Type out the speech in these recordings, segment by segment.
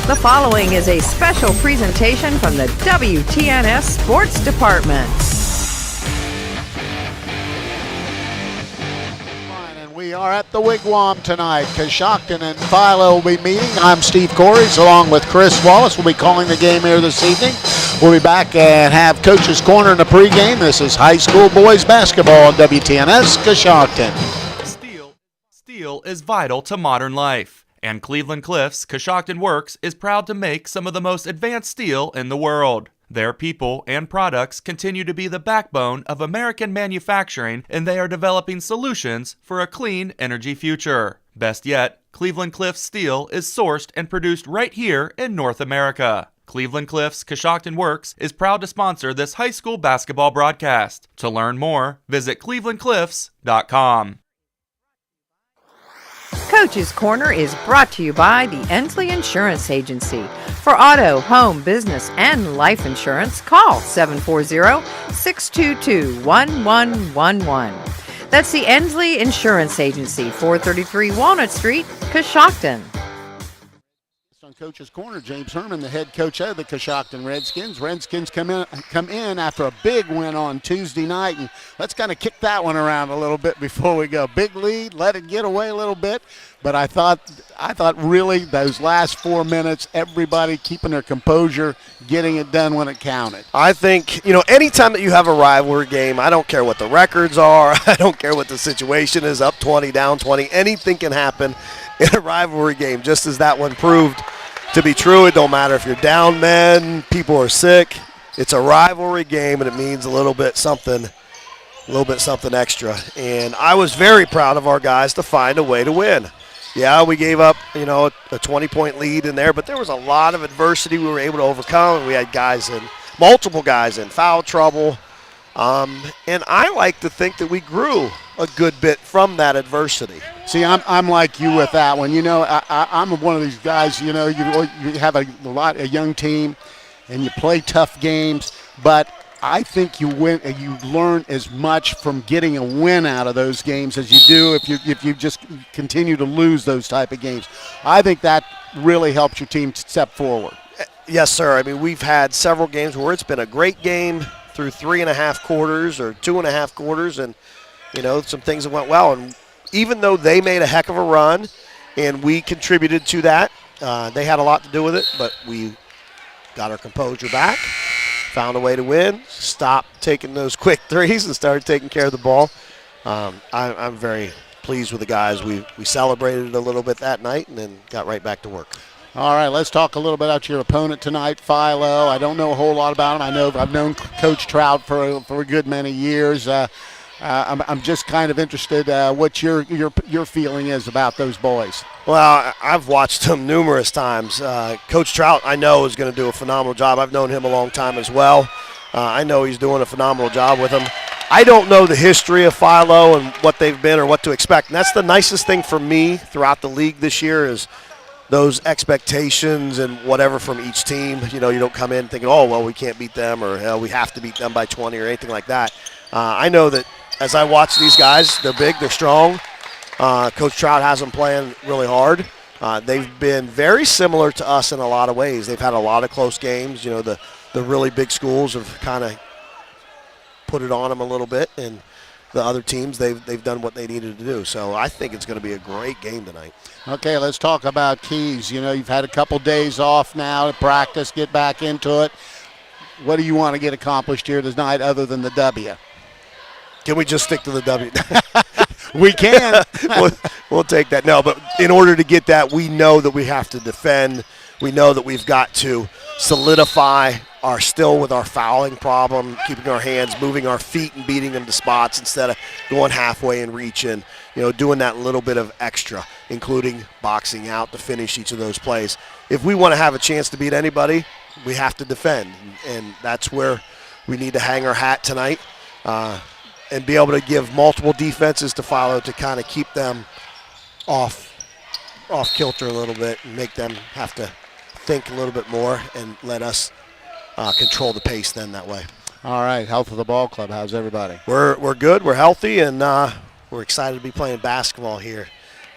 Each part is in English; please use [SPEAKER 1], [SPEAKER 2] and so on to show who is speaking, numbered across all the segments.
[SPEAKER 1] The following is a special presentation from the WTNS Sports Department.
[SPEAKER 2] We are at the Wigwam tonight. Coshocton and Philo will be meeting. I'm Steve Corries along with Chris Wallace. We'll be calling the game here this evening. We'll be back and have Coach's Corner in the pregame. This is high school boys basketball on WTNS Coshocton.
[SPEAKER 3] Steel is vital to modern life, and Cleveland Cliffs Coshocton Works is proud to make some of the most advanced steel in the world. Their people and products continue to be the backbone of American manufacturing, and they are developing solutions for a clean energy future. Best yet, Cleveland Cliffs steel is sourced and produced right here in North America. Cleveland Cliffs Coshocton Works is proud to sponsor this high school basketball broadcast. To learn more, visit clevelandcliffs.com.
[SPEAKER 1] Coach's Corner is brought to you by the Ensley Insurance Agency. For auto, home, business, and life insurance, call 740-622-1111. That's the Ensley Insurance Agency, 433 Walnut Street, Coshocton.
[SPEAKER 2] On Coach's Corner, James Herman, the head coach of the Coshocton Redskins. Redskins come in after a big win on Tuesday night, and let's kind of kick that one around a little bit before we go. Big lead, let it get away a little bit, but I thought really those last 4 minutes, everybody keeping their composure, getting it done when it counted.
[SPEAKER 4] I think, anytime that you have a rivalry game, I don't care what the records are, I don't care what the situation is, up 20, down 20, anything can happen in a rivalry game, just as that one proved to be true. It don't matter if you're down men, people are sick. It's a rivalry game, and it means a little bit something extra. And I was very proud of our guys to find a way to win. Yeah, we gave up, a 20-point lead in there, but there was a lot of adversity we were able to overcome, and we had multiple guys in foul trouble. And I like to think that we grew a good bit from that adversity.
[SPEAKER 2] See, I'm like you with that one. I'm one of these guys, you have a young team and you play tough games, but I think you learn as much from getting a win out of those games as you do if you just continue to lose those type of games. I think that really helps your team step forward.
[SPEAKER 4] Yes, sir. I mean, we've had several games where it's been a great game through 3.5 quarters or 2.5 quarters, and some things that went well. And even though they made a heck of a run and we contributed to that, they had a lot to do with it, but we got our composure back, found a way to win, stopped taking those quick threes and started taking care of the ball. I'm very pleased with the guys. We celebrated a little bit that night and then got right back to work.
[SPEAKER 2] All right, let's talk a little bit about your opponent tonight, Philo. I don't know a whole lot about him. I've known Coach Trout for a good many years. I'm just kind of interested what your feeling is about those boys.
[SPEAKER 4] Well, I've watched him numerous times. Coach Trout, I know, is going to do a phenomenal job. I've known him a long time as well. I know he's doing a phenomenal job with them. I don't know the history of Philo and what they've been or what to expect. And that's the nicest thing for me throughout the league this year is those expectations and whatever from each team. You don't come in thinking, oh, well, we can't beat them or we have to beat them by 20 or anything like that. I know that as I watch these guys, they're big, they're strong. Coach Trout has them playing really hard. They've been very similar to us in a lot of ways. They've had a lot of close games. The really big schools have kind of put it on them a little bit, and the other teams, they've done what they needed to do. So I think it's going to be a great game tonight.
[SPEAKER 2] Okay, let's talk about keys. You've had a couple days off now to practice, get back into it. What do you want to get accomplished here tonight other than the W?
[SPEAKER 4] Can we just stick to the W?
[SPEAKER 2] We can.
[SPEAKER 4] We'll take that. No, but in order to get that, we know that we have to defend. We know that we've got to solidify with our fouling problem, keeping our hands, moving our feet and beating them to spots instead of going halfway and reaching, doing that little bit of extra, including boxing out to finish each of those plays. If we want to have a chance to beat anybody, we have to defend, and that's where we need to hang our hat tonight and be able to give multiple defenses to Philo to kind of keep them off kilter a little bit and make them have to think a little bit more and let us control the pace then that way.
[SPEAKER 2] All right, health of the ball club. How's everybody?
[SPEAKER 4] We're good. We're healthy, and we're excited to be playing basketball here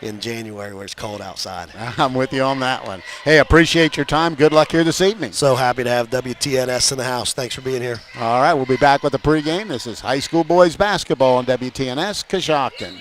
[SPEAKER 4] in January where it's cold outside.
[SPEAKER 2] I'm with you on that one. Hey, appreciate your time. Good luck here this evening.
[SPEAKER 4] So happy to have WTNS in the house. Thanks for being here.
[SPEAKER 2] All right, we'll be back with the pregame. This is high school boys basketball on WTNS Coshocton.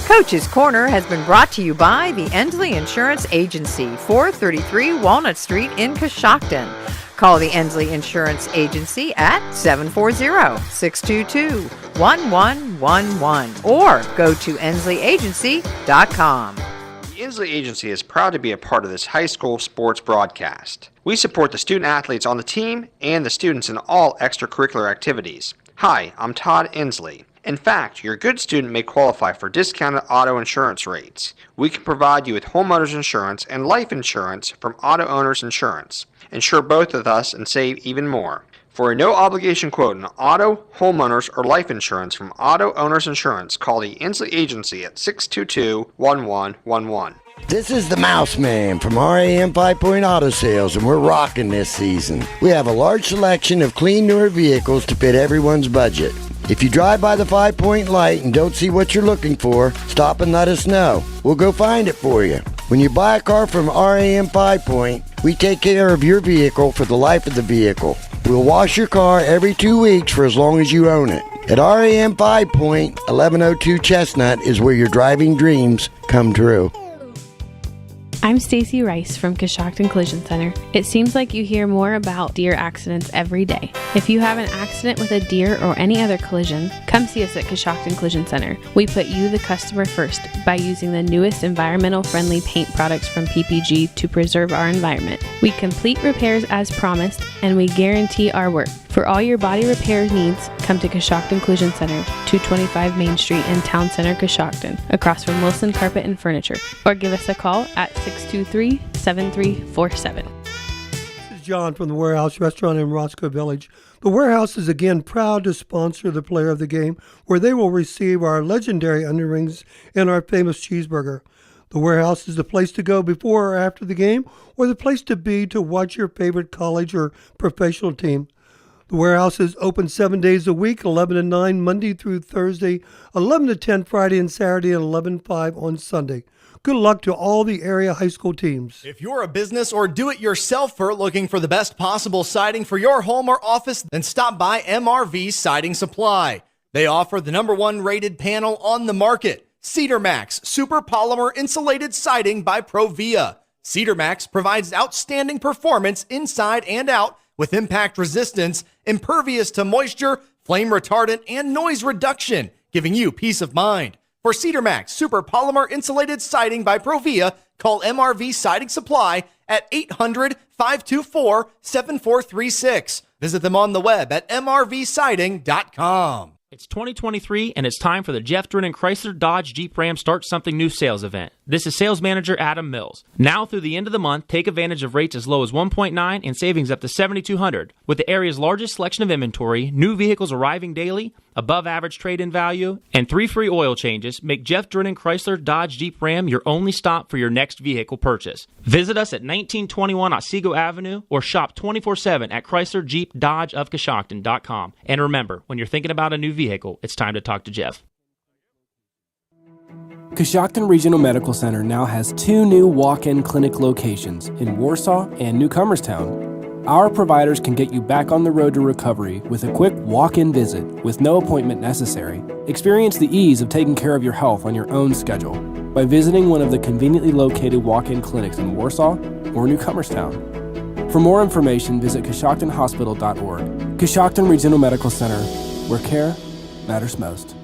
[SPEAKER 1] Coach's Corner has been brought to you by the Ensley Insurance Agency, 433 Walnut Street in Coshocton. Call the Ensley Insurance Agency at 740-622-1111 or go to ensley-agency.com.
[SPEAKER 5] The Ensley Agency is proud to be a part of this high school sports broadcast. We support the student athletes on the team and the students in all extracurricular activities. Hi, I'm Todd Ensley. In fact, your good student may qualify for discounted auto insurance rates. We can provide you with homeowners insurance and life insurance from Auto Owners Insurance. Insure both with us and save even more. For a no-obligation quote on auto, homeowners, or life insurance from Auto Owners Insurance, call the Ensley Agency at 622-1111.
[SPEAKER 6] This is the Mouse Man from RAM 5 Point Auto Sales, and we're rocking this season. We have a large selection of clean, newer vehicles to fit everyone's budget. If you drive by the 5 Point light and don't see what you're looking for, stop and let us know. We'll go find it for you. When you buy a car from RAM 5 Point, we take care of your vehicle for the life of the vehicle. We'll wash your car every 2 weeks for as long as you own it. At RAM 5 Point, 1102 Chestnut is where your driving dreams come true.
[SPEAKER 7] I'm Stacy Rice from Coshocton Collision Center. It seems like you hear more about deer accidents every day. If you have an accident with a deer or any other collision, come see us at Coshocton Collision Center. We put you, the customer, first by using the newest environmental-friendly paint products from PPG to preserve our environment. We complete repairs as promised, and we guarantee our work. For all your body repair needs, come to Coshocton Collision Center, 225 Main Street in Town Center, Coshocton, across from Wilson Carpet and Furniture, or give us a call at 623-7347.
[SPEAKER 8] This is John from the Warehouse Restaurant in Roscoe Village. The Warehouse is again proud to sponsor the player of the game, where they will receive our legendary onion rings and our famous cheeseburger. The Warehouse is the place to go before or after the game, or the place to be to watch your favorite college or professional team. The Warehouse is open 7 days a week, 11 to 9 Monday through Thursday, 11 to 10 Friday and Saturday, and 11 to 5 on Sunday. Good luck to all the area high school teams.
[SPEAKER 9] If you're a business or do-it-yourselfer looking for the best possible siding for your home or office, then stop by MRV Siding Supply. They offer the #1 rated panel on the market, Cedar Max Super Polymer Insulated Siding by Provia. Cedar Max provides outstanding performance inside and out with impact resistance, impervious to moisture, flame retardant, and noise reduction, giving you peace of mind. For Cedar Max Super Polymer Insulated Siding by Provia, call MRV Siding Supply at 800-524-7436. Visit them on the web at mrvsiding.com.
[SPEAKER 10] It's 2023, and it's time for the Jeff Drennan Chrysler Dodge Jeep Ram Start Something New sales event. This is sales manager Adam Mills. Now through the end of the month, take advantage of rates as low as 1.9 and savings up to $7,200. With the area's largest selection of inventory, new vehicles arriving daily, above average trade-in value, and 3 free oil changes, make Jeff Drennan Chrysler Dodge Jeep Ram your only stop for your next vehicle purchase. Visit us at 1921 Otsego Avenue or shop 24/7 at ChryslerJeepDodgeofCoshocton.com. And remember, when you're thinking about a new vehicle, it's time to talk to Jeff.
[SPEAKER 11] Coshocton Regional Medical Center now has 2 new walk-in clinic locations in Warsaw and Newcomerstown. Our providers can get you back on the road to recovery with a quick walk-in visit with no appointment necessary. Experience the ease of taking care of your health on your own schedule by visiting one of the conveniently located walk-in clinics in Warsaw or Newcomerstown. For more information, visit CoshoctonHospital.org. Coshocton Regional Medical Center, where care matters most.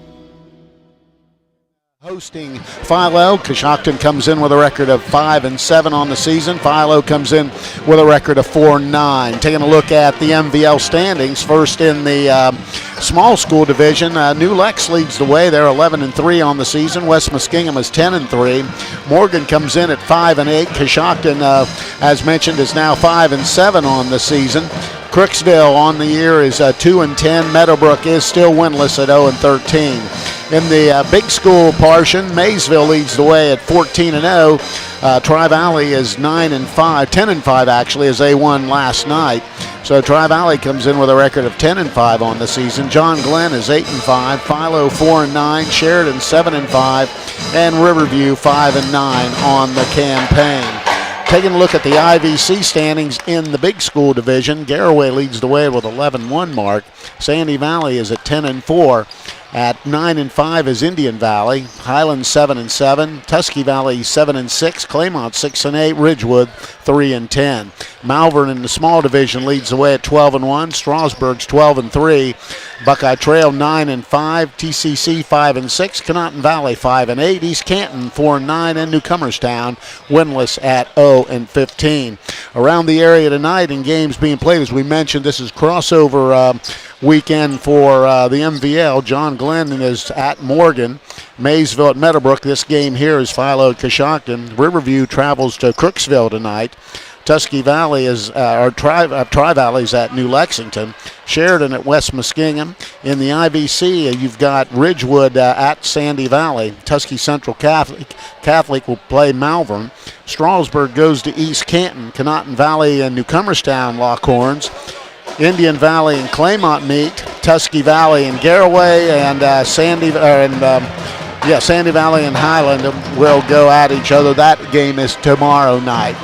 [SPEAKER 2] Hosting Philo, Coshocton comes in with a record of 5-7 on the season. Philo comes in with a record of 4-9. Taking a look at the MVL standings, first in the small school division, New Lex leads the way. They're 11-3 on the season. West Muskingum is 10-3. Morgan comes in at 5-8. Coshocton, as mentioned, is now 5-7 on the season. Crooksville on the year is 2-10. Meadowbrook is still winless at 0-13. In the big school portion, Maysville leads the way at 14-0. Tri-Valley is 9-5, 10-5 actually, as they won last night. So Tri-Valley comes in with a record of 10-5 on the season. John Glenn is 8-5, Philo 4-9, Sheridan 7-5, and Riverview 5-9 on the campaign. Taking a look at the IVC standings in the big school division, Garaway leads the way with 11-1 mark. Sandy Valley is at 10-4. At 9-5 is Indian Valley, Highland 7-7, Tusky Valley 7-6, Claymont 6-8, Ridgewood 3-10. Malvern in the small division leads the way at 12-1, Strasburg's 12-3, Buckeye Trail 9-5, TCC 5-6, Conotton Valley 5-8, East Canton 4-9, and Newcomerstown winless at 0-15. Around the area tonight in games being played, as we mentioned, this is crossover weekend for the MVL. John Glenn is at Morgan, Maysville at Meadowbrook. This game here is Philo at Coshocton. Riverview travels to Crooksville tonight. Tusky Valley is, Tri-Valley's at New Lexington. Sheridan at West Muskingum. In the IVC, you've got Ridgewood at Sandy Valley. Tusky Central Catholic will play Malvern. Strasburg goes to East Canton. Conotton Valley and Newcomerstown lock horns. Indian Valley and Claymont meet. Tusky Valley and Garaway, and Sandy Valley and Highland will go at each other. That game is tomorrow night.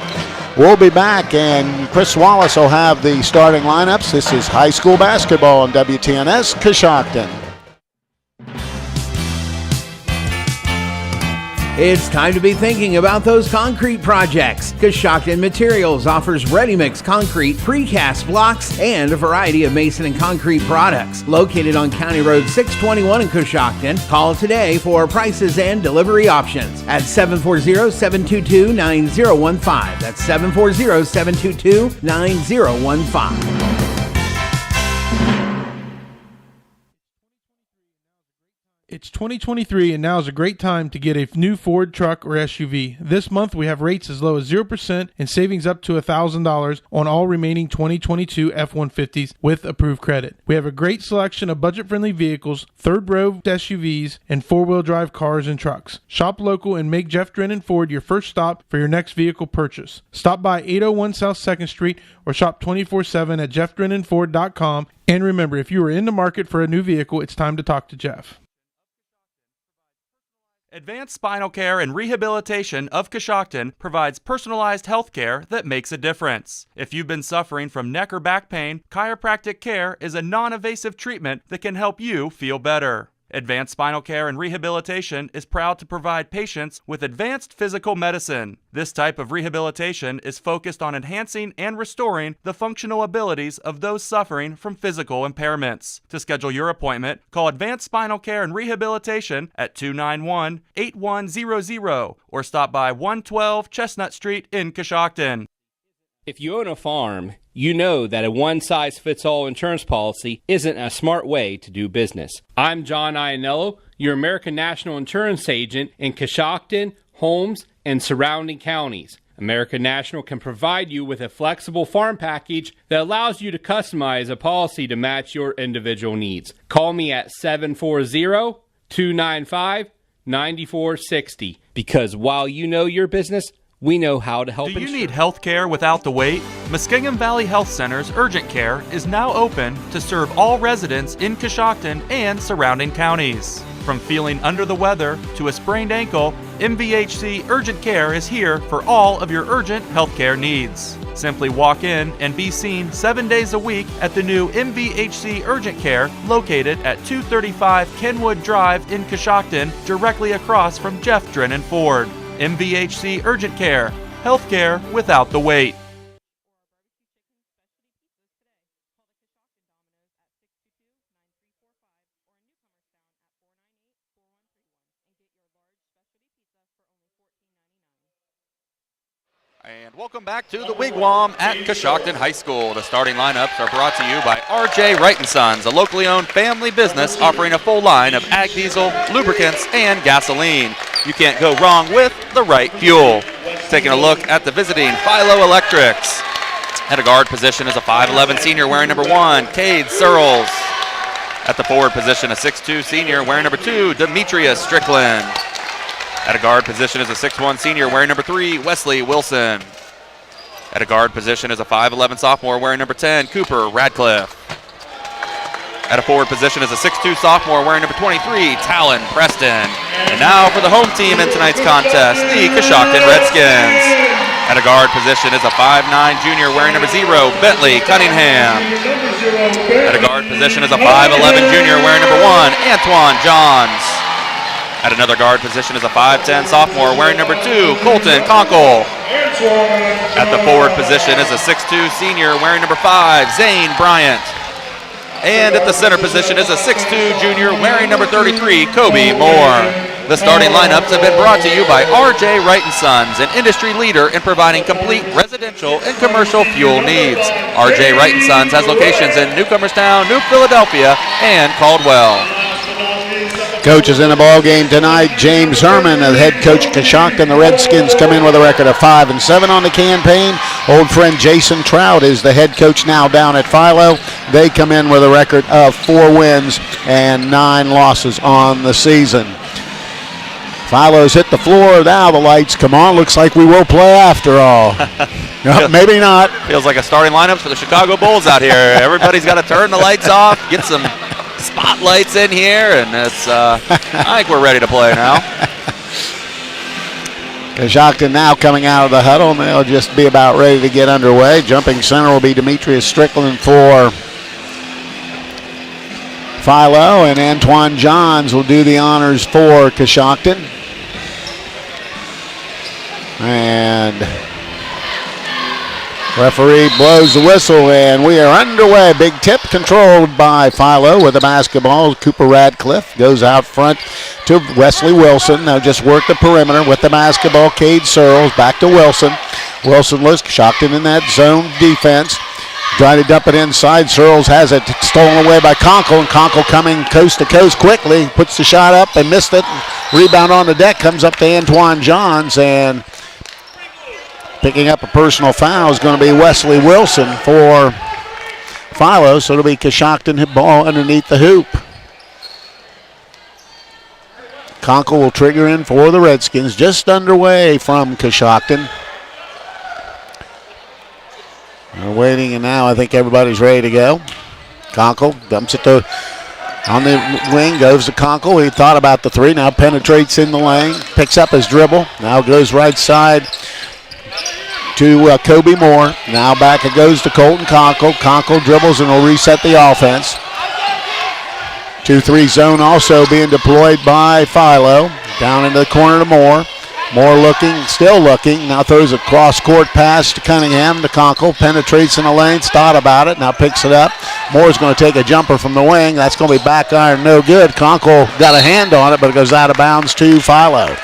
[SPEAKER 2] We'll be back, and Chris Wallace will have the starting lineups. This is high school basketball on WTNS Coshocton.
[SPEAKER 12] It's time to be thinking about those concrete projects. Coshocton Materials offers ready-mix concrete, precast blocks, and a variety of mason and concrete products. Located on County Road 621 in Coshocton, call today for prices and delivery options at 740-722-9015. That's 740-722-9015.
[SPEAKER 13] It's 2023 and now is a great time to get a new Ford truck or SUV. This month we have rates as low as 0% and savings up to $1,000 on all remaining 2022 F-150s with approved credit. We have a great selection of budget-friendly vehicles, third-row SUVs, and four-wheel drive cars and trucks. Shop local and make Jeff Drennan Ford your first stop for your next vehicle purchase. Stop by 801 South 2nd Street or shop 24/7 at jeffdrennanford.com. And remember, if you are in the market for a new vehicle, it's time to talk to Jeff.
[SPEAKER 3] Advanced Spinal Care and Rehabilitation of Coshocton provides personalized health care that makes a difference. If you've been suffering from neck or back pain, chiropractic care is a non-invasive treatment that can help you feel better. Advanced Spinal Care and Rehabilitation is proud to provide patients with advanced physical medicine. This type of rehabilitation is focused on enhancing and restoring the functional abilities of those suffering from physical impairments. To schedule your appointment, call Advanced Spinal Care and Rehabilitation at 291-8100 or stop by 112 Chestnut Street in Coshocton.
[SPEAKER 14] If you own a farm, you know that a one-size-fits-all insurance policy isn't a smart way to do business. I'm John Iannello, your American National Insurance agent in Coshocton, Holmes, and surrounding counties. American National can provide you with a flexible farm package that allows you to customize a policy to match your individual needs. Call me at 740-295-9460 because while you know your business, we know how to help.
[SPEAKER 3] Do you need health care without the wait? Muskingum Valley Health Center's Urgent Care is now open to serve all residents in Coshocton and surrounding counties. From feeling under the weather to a sprained ankle, MVHC Urgent Care is here for all of your urgent health care needs. Simply walk in and be seen 7 days a week at the new MVHC Urgent Care located at 235 Kenwood Drive in Coshocton, directly across from Jeff Drennan Ford. MVHC Urgent Care, healthcare without the wait. And welcome back to the Wigwam at Coshocton High School. The starting lineups are brought to you by RJ Wright & Sons, a locally owned family business offering a full line of ag diesel, lubricants, and gasoline. You can't go wrong with the right fuel. Taking a look at the visiting Philo Electrics. At a guard position is a 5'11 senior wearing number 1, Cade Searles. At the forward position, a 6'2 senior wearing number 2, Demetrius Strickland. At a guard position is a 6'1 senior wearing number 3, Wesley Wilson. At a guard position is a 5'11 sophomore wearing number 10, Cooper Radcliffe. At a forward position is a 6'2 sophomore wearing number 23, Talon Preston. And now for the home team in tonight's contest, the Coshocton Redskins. At a guard position is a 5'9 junior wearing number 0, Bentley Cunningham. At a guard position is a 5'11 junior wearing number 1, Antoine Johns. At another guard position is a 5'10 sophomore wearing number 2, Colton Conkle. At the forward position is a 6'2 senior wearing number 5, Zane Bryant. And at the center position is a 6'2 junior wearing number 33, Kobe Moore. The starting lineups have been brought to you by R.J. Wright & Sons, an industry leader in providing complete residential and commercial fuel needs. R.J. Wright & Sons has locations in Newcomerstown, New Philadelphia, and Caldwell.
[SPEAKER 2] Coaches in the ball game tonight. James Herman, the head coach of Coshocton. The Redskins come in with a record of 5-7 on the campaign. Old friend Jason Trout is the head coach now down at Philo. They come in with a record of 4 wins and 9 losses on the season. Philo's hit the floor. Now the lights come on. Looks like we will play after all. No, maybe not.
[SPEAKER 3] Feels like a starting lineup for the Chicago Bulls out here. Everybody's got to turn the lights off, get some spotlights in here, and it's I think we're ready to play now.
[SPEAKER 2] Coshocton now coming out of the huddle, and they'll just be about ready to get underway. Jumping center will be Demetrius Strickland for Philo, and Antoine Johns will do the honors for Coshocton. And referee blows the whistle, and we are underway. Big tip controlled by Philo with the basketball. Cooper Radcliffe goes out front to Wesley Wilson. Now just work the perimeter with the basketball. Cade Searles back to Wilson. Wilson looks Coshocton in that zone defense. Trying to dump it inside. Searles has it stolen away by Conkle, and Conkle coming coast to coast quickly. Puts the shot up and missed it. Rebound on the deck comes up to Antoine Johns, and picking up a personal foul is going to be Wesley Wilson for Philo, so it'll be Coshocton hit ball underneath the hoop. Conkle will trigger in for the Redskins, just underway from Coshocton. They're waiting, and now I think everybody's ready to go. Conkle dumps it on the wing, goes to Conkle. He thought about the 3, now penetrates in the lane, picks up his dribble, now goes right side to Kobe Moore. Now back it goes to Colton Conkle. Conkle dribbles and will reset the offense. 2-3 zone also being deployed by Philo. Down into the corner to Moore. Moore looking, still looking. Now throws a cross-court pass to Cunningham. To Conkle, penetrates in the lane, thought about it, now picks it up. Moore's going to take a jumper from the wing. That's going to be back iron, no good. Conkle got a hand on it, but it goes out of bounds to Philo.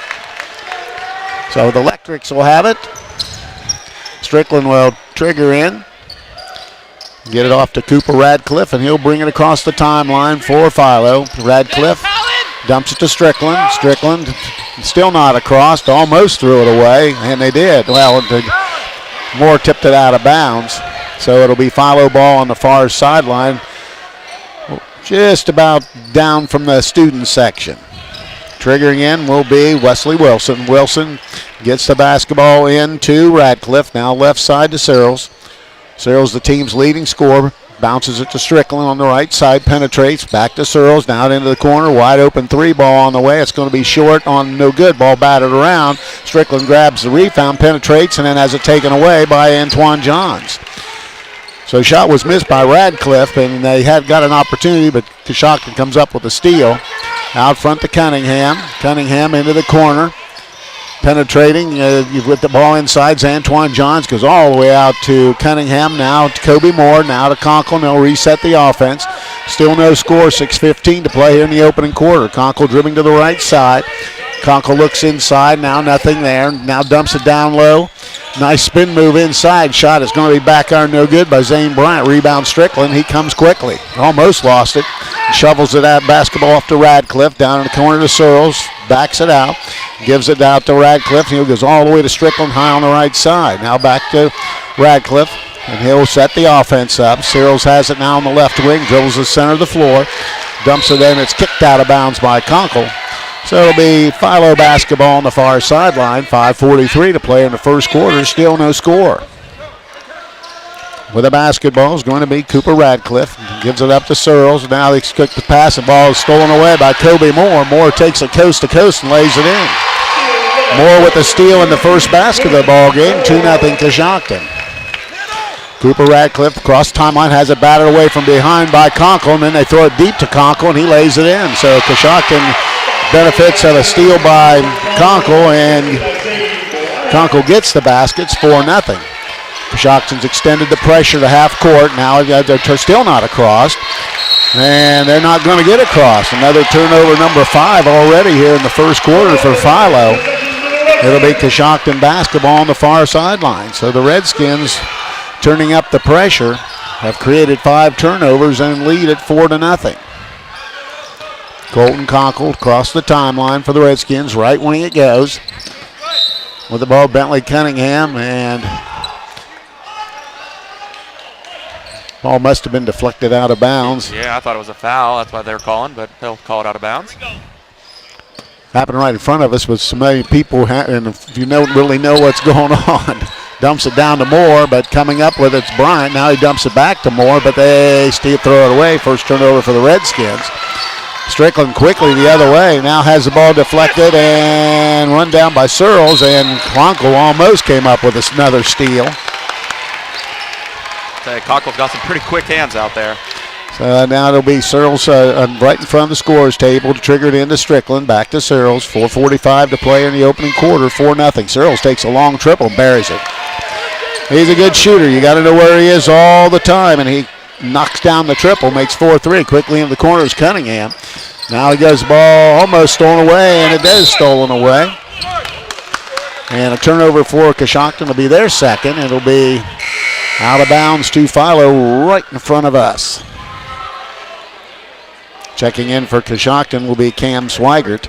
[SPEAKER 2] So the Electrics will have it. Strickland will trigger in. Get it off to Cooper Radcliffe, and he'll bring it across the timeline for Philo. Radcliffe dumps it to Strickland. Strickland still not across, almost threw it away, and they did. Well, Moore tipped it out of bounds, so it'll be Philo ball on the far sideline, just about down from the student section. Triggering in will be Wesley Wilson. Wilson gets the basketball into Radcliffe, now left side to Searles. Searles, the team's leading scorer, bounces it to Strickland on the right side, penetrates, back to Searles, down into the corner, wide open 3 ball on the way. It's going to be short on no good, ball batted around. Strickland grabs the rebound, penetrates, and then has it taken away by Antoine Johns. So shot was missed by Radcliffe, and they had got an opportunity, but Coshocton comes up with a steal. Out front to Cunningham. Cunningham into the corner. Penetrating with the ball inside. Antoine Johns goes all the way out to Cunningham. Now to Kobe Moore. Now to Conkle. And they'll reset the offense. Still no score. 6:15 to play here in the opening quarter. Conkle dribbling to the right side. Conkle looks inside. Now nothing there. Now dumps it down low. Nice spin move inside. Shot is going to be back iron, no good by Zane Bryant. Rebound Strickland. He comes quickly. Almost lost it. Shovels it out. Basketball off to Radcliffe. Down in the corner to Searles. Backs it out. Gives it out to Radcliffe. He goes all the way to Strickland, high on the right side. Now back to Radcliffe. And he'll set the offense up. Searles has it now on the left wing, dribbles the center of the floor, dumps it in. It's kicked out of bounds by Conkle. So it'll be Philo basketball on the far sideline. 5:43 to play in the first quarter. Still no score. With the basketball is going to be Cooper Radcliffe. Gives it up to Searles. Now they kick the pass. The ball is stolen away by Kobe Moore. Moore takes it coast to coast and lays it in. Moore with the steal in the first basket of the ball game. 2-0 Coshocton. Cooper Radcliffe across the timeline, has it batted away from behind by Conkle, and then they throw it deep to Conkle, and he lays it in. So Coshocton benefits of a steal by Conkle, and Conkle gets the baskets 4-0. Coshocton's extended the pressure to half court. Now they're still not across, and they're not going to get across. Another turnover, number 5 already here in the first quarter for Philo. It'll be Coshocton basketball on the far sideline. So the Redskins, turning up the pressure, have created 5 turnovers and lead at 4-0. Colton Conkle across the timeline for the Redskins. Right wing it goes. With the ball, Bentley Cunningham, and ball must have been deflected out of bounds.
[SPEAKER 3] Yeah, I thought it was a foul. That's why they were calling, but they'll call it out of bounds.
[SPEAKER 2] Happened right in front of us with so many people, and if you don't really know what's going on. Dumps it down to Moore, but coming up with it's Bryant. Now he dumps it back to Moore, but they still throw it away. First turnover for the Redskins. Strickland quickly the other way. Now has the ball deflected and run down by Searles, and Conkle almost came up with another steal.
[SPEAKER 3] Conkle's got some pretty quick hands out there.
[SPEAKER 2] So now it'll be Searles right in front of the scorer's table to trigger it into Strickland. Back to Searles. 4:45 to play in the opening quarter. 4-0. Searles takes a long triple and buries it. He's a good shooter. You got to know where he is all the time, and he knocks down the triple, makes 4-3. Quickly in the corner is Cunningham. Now he goes the ball almost stolen away, and it is stolen away. And a turnover for Coshocton will be their second. It'll be out of bounds to Philo right in front of us. Checking in for Coshocton will be Cam Swigert,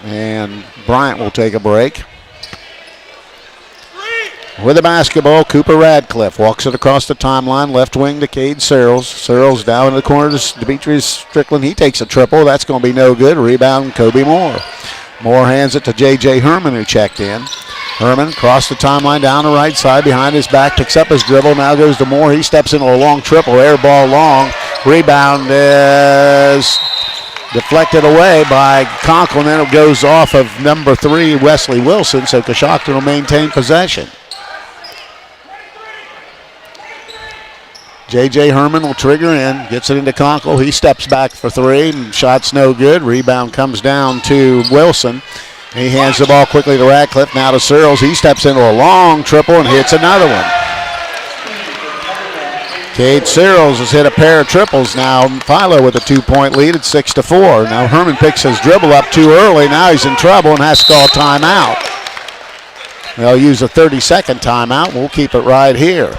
[SPEAKER 2] and Bryant will take a break. With the basketball, Cooper Radcliffe walks it across the timeline, left wing to Cade Searles. Searles down in the corner to Demetrius Strickland. He takes a triple. That's going to be no good. Rebound, Kobe Moore. Moore hands it to J.J. Herman, who checked in. Herman across the timeline down the right side, behind his back, picks up his dribble, now goes to Moore. He steps into a long triple, air ball long. Rebound is deflected away by Conkle, and then it goes off of number 3, Wesley Wilson, so Coshocton will maintain possession. J.J. Herman will trigger in, gets it into Conkle. He steps back for 3, and shot's no good. Rebound comes down to Wilson. He hands the ball quickly to Radcliffe, now to Searles. He steps into a long triple and hits another one. Cade Searles has hit a pair of triples now. Philo with a 2-point lead at 6-4. Now Herman picks his dribble up too early. Now he's in trouble and has to call timeout. They'll use a 30-second timeout. We'll keep it right here.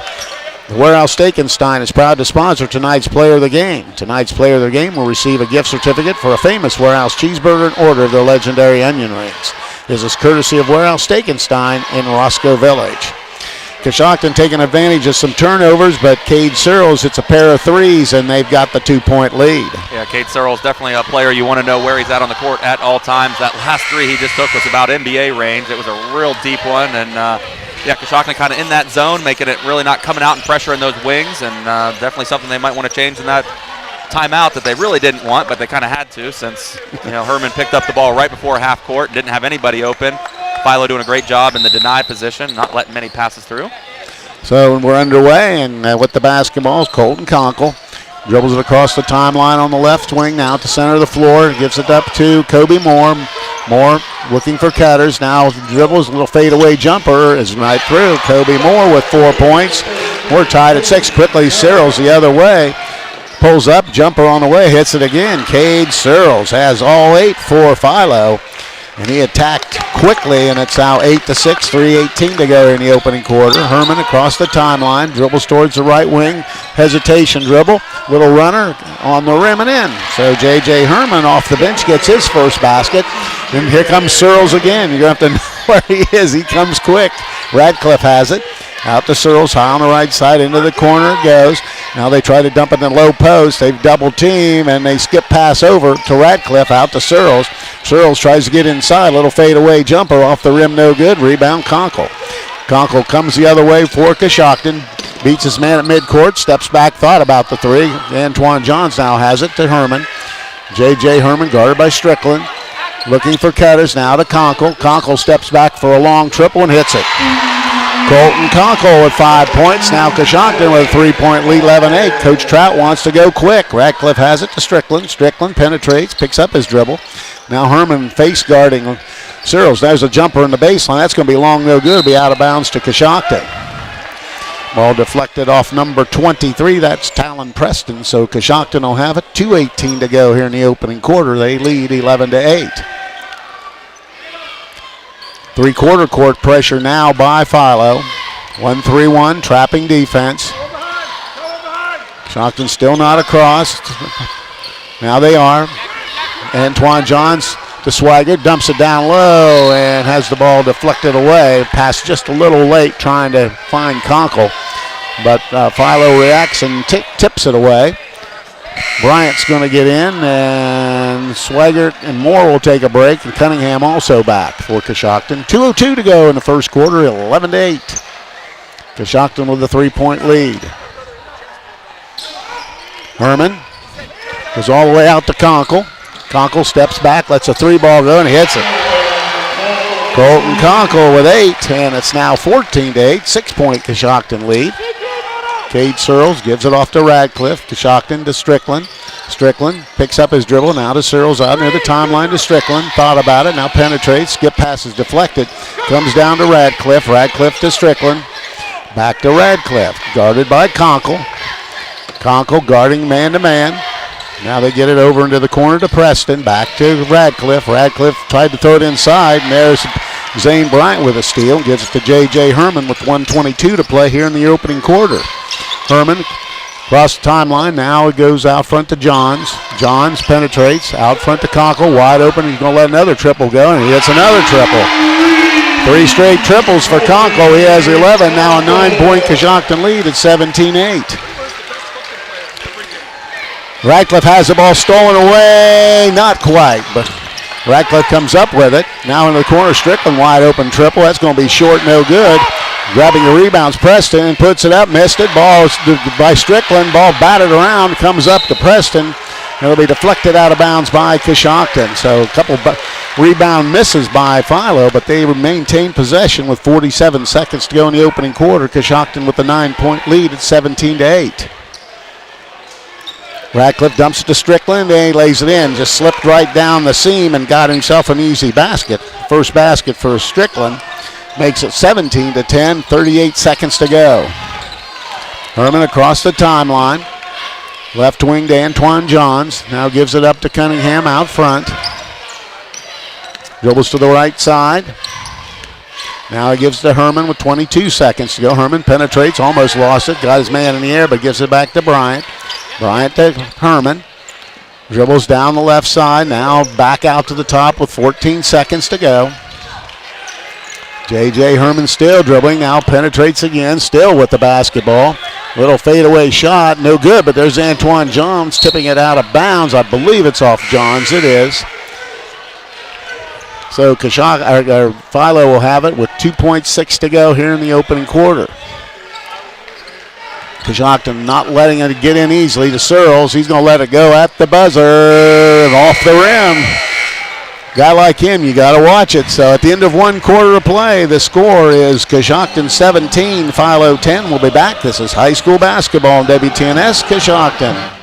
[SPEAKER 2] The Warehouse Steakenstein is proud to sponsor tonight's Player of the Game. Tonight's Player of the Game will receive a gift certificate for a famous Warehouse cheeseburger and order of their legendary onion rings. This is courtesy of Warehouse Steakenstein in Roscoe Village. Coshocton taking advantage of some turnovers, but Cade Searles hits a pair of threes, and they've got the 2-point lead.
[SPEAKER 3] Yeah, Cade Searles definitely a player you want to know where he's at on the court at all times. That last three he just took was about NBA range. It was a real deep one, and yeah, Coshocton kind of in that zone, making it really not coming out and pressure in those wings, and definitely something they might want to change in that timeout that they really didn't want, but they kind of had to since Herman picked up the ball right before half court, didn't have anybody open. Philo doing a great job in the deny position, not letting many passes through.
[SPEAKER 2] So we're underway, and with the basketball is Colton Conkle. Dribbles it across the timeline on the left wing, now at the center of the floor. Gives it up to Kobe Moore. Moore looking for cutters. Now dribbles, a little fadeaway jumper is right through. Kobe Moore with 4 points. We're tied at 6. Quickly Searles the other way. Pulls up, jumper on the way, hits it again. Cade Searles has all 8 for Philo. And he attacked quickly, and it's now 8-6, 3:18 to go in the opening quarter. Herman across the timeline, dribbles towards the right wing, hesitation dribble, little runner on the rim and in. So J.J. Herman off the bench gets his first basket. And here comes Searles again. You're going to have to know where he is. He comes quick. Radcliffe has it. Out to Searles, high on the right side, into the corner it goes. Now they try to dump it in the low post. They've double team, and they skip pass over to Radcliffe, out to Searles. Searles tries to get inside, little fadeaway jumper off the rim, no good. Rebound Conkle. Conkle comes the other way for Coshocton. Beats his man at midcourt, steps back, thought about the three. Antoine Johns now has it to Herman. J.J. Herman guarded by Strickland. Looking for cutters, now to Conkle. Conkle steps back for a long triple and hits it. Colton Conkle with 5 points. Now Coshocton with a 3-point lead, 11-8. Coach Trout wants to go quick. Radcliffe has it to Strickland. Strickland penetrates, picks up his dribble. Now Herman face guarding Searles. There's a jumper in the baseline. That's going to be long, no good. Be out of bounds to Coshocton. Ball deflected off number 23. That's Talon Preston. So Coshocton will have it. 2:18 to go here in the opening quarter. They lead 11-8. Three-quarter court pressure now by Philo. 1-3-1, trapping defense. Coshocton still not across. Now they are. Antoine Johns to Swagger, dumps it down low and has the ball deflected away. Pass just a little late trying to find Conkle. But Philo reacts and tips it away. Bryant's going to get in, and Swigert and Moore will take a break, and Cunningham also back for Coshocton. 2:02 to go in the first quarter, 11-8. Coshocton with a 3-point lead. Herman goes all the way out to Conkle. Conkle steps back, lets a three-ball go, and he hits it. Colton Conkle with 8, and it's now 14-8, 6-point Coshocton lead. Cade Searles gives it off to Radcliffe. Coshocton to Strickland. Strickland picks up his dribble. Now to Searles out near the timeline to Strickland. Thought about it. Now penetrates. Skip pass is deflected. Comes down to Radcliffe. Radcliffe to Strickland. Back to Radcliffe. Guarded by Conkle. Conkle guarding man-to-man. Now they get it over into the corner to Preston. Back to Radcliffe. Radcliffe tried to throw it inside, and there's Zane Bryant with a steal. Gives it to J.J. Herman with 1:22 to play here in the opening quarter. Herman across the timeline. Now it goes out front to Johns. Johns penetrates out front to Conkle. Wide open. He's going to let another triple go, and he hits another triple. 3 straight triples for Conkle. He has 11. Now a 9-point Coshocton lead at 17-8. Radcliffe has the ball stolen away. Not quite, but Radcliffe comes up with it. Now in the corner, Strickland wide open triple. That's going to be short, no good. Grabbing the rebounds, Preston, and puts it up. Missed it. Ball by Strickland. Ball batted around. Comes up to Preston. It'll be deflected out of bounds by Coshocton. So a couple rebound misses by Philo, but they maintain possession with 47 seconds to go in the opening quarter. Coshocton with a 9-point lead at 17-8. Radcliffe dumps it to Strickland, and he lays it in. Just slipped right down the seam and got himself an easy basket. First basket for Strickland. Makes it 17-10, 38 seconds to go. Herman across the timeline. Left wing to Antoine Johns. Now gives it up to Cunningham out front. Dribbles to the right side. Now he gives to Herman with 22 seconds to go. Herman penetrates, almost lost it. Got his man in the air, but gives it back to Bryant. Bryant to Herman. Dribbles down the left side. Now back out to the top with 14 seconds to go. J.J. Herman still dribbling. Now penetrates again. Still with the basketball. Little fadeaway shot. No good, but there's Antoine Johns tipping it out of bounds. I believe it's off Johns. It is. So Philo will have it with 2.6 to go here in the opening quarter. Coshocton not letting it get in easily to Searles. He's going to let it go at the buzzer and off the rim. Guy like him, you got to watch it. So at the end of one quarter of play, the score is Coshocton 17, Philo 10. We'll be back. This is high school basketball on WTNS Coshocton.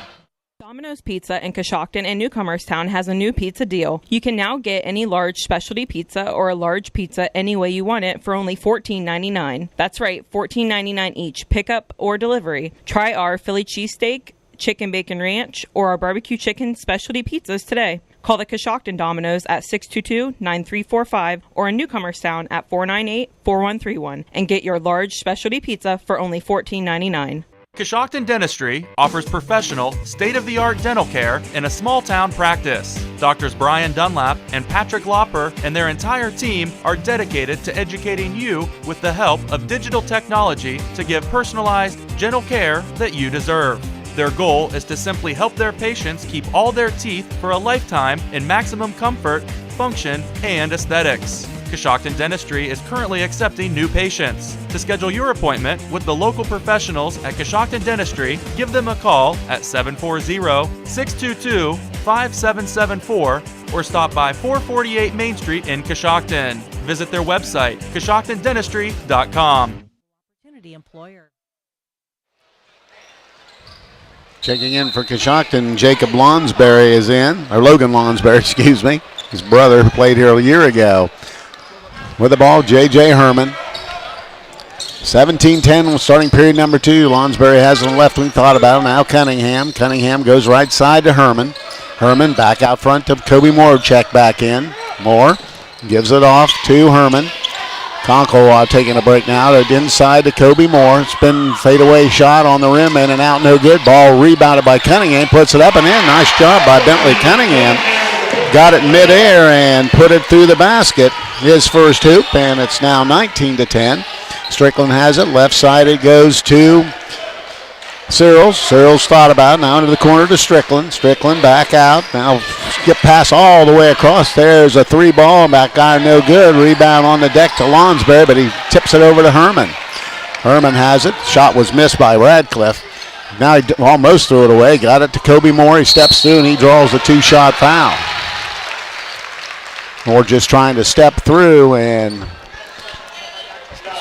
[SPEAKER 15] Domino's Pizza in Coshocton and Newcomerstown has a new pizza deal. You can now get any large specialty pizza or a large pizza any way you want it for only $14.99. That's right, $14.99 each, pickup or delivery. Try our Philly cheesesteak, chicken bacon ranch, or our barbecue chicken specialty pizzas today. Call the Coshocton Domino's at 622-9345 or in Newcomerstown at 498-4131 and get your large specialty pizza for only $14.99.
[SPEAKER 3] Coshocton Dentistry offers professional, state-of-the-art dental care in a small-town practice. Doctors Brian Dunlap and Patrick Lopper and their entire team are dedicated to educating you with the help of digital technology to give personalized, gentle care that you deserve. Their goal is to simply help their patients keep all their teeth for a lifetime in maximum comfort, function, and aesthetics. Coshocton Dentistry is currently accepting new patients. To schedule your appointment with the local professionals at Coshocton Dentistry, give them a call at 740-622-5774 or stop by 448 Main Street in Coshocton. Visit their website, CoshoctonDentistry.com.
[SPEAKER 2] Checking in for Coshocton, Jacob Lonsberry is in, or Logan Lonsberry, excuse me. His brother who played here a year ago. With the ball, J.J. Herman. 17-10 starting period number 2. Lonsberry has on the left wing, thought about it. Now Cunningham. Cunningham goes right side to Herman. Herman back out front to Kobe Moore, check back in. Moore gives it off to Herman. Conkle taking a break now. Inside to Kobe Moore. Spin fadeaway shot on the rim, in and out, no good. Ball rebounded by Cunningham. Puts it up and in. Nice job by Bentley Cunningham. Got it midair and put it through the basket. His first hoop, and it's now 19-10. Strickland has it. Left side it goes to Searles. Searles thought about it. Now into the corner to Strickland. Strickland back out. Now skip pass all the way across. There's a 3 ball. Back guy no good. Rebound on the deck to Lonsberry, but he tips it over to Herman. Herman has it. Shot was missed by Radcliffe. Now he almost threw it away. Got it to Kobe Moore. He steps through and he draws the 2-shot foul. Moore just trying to step through and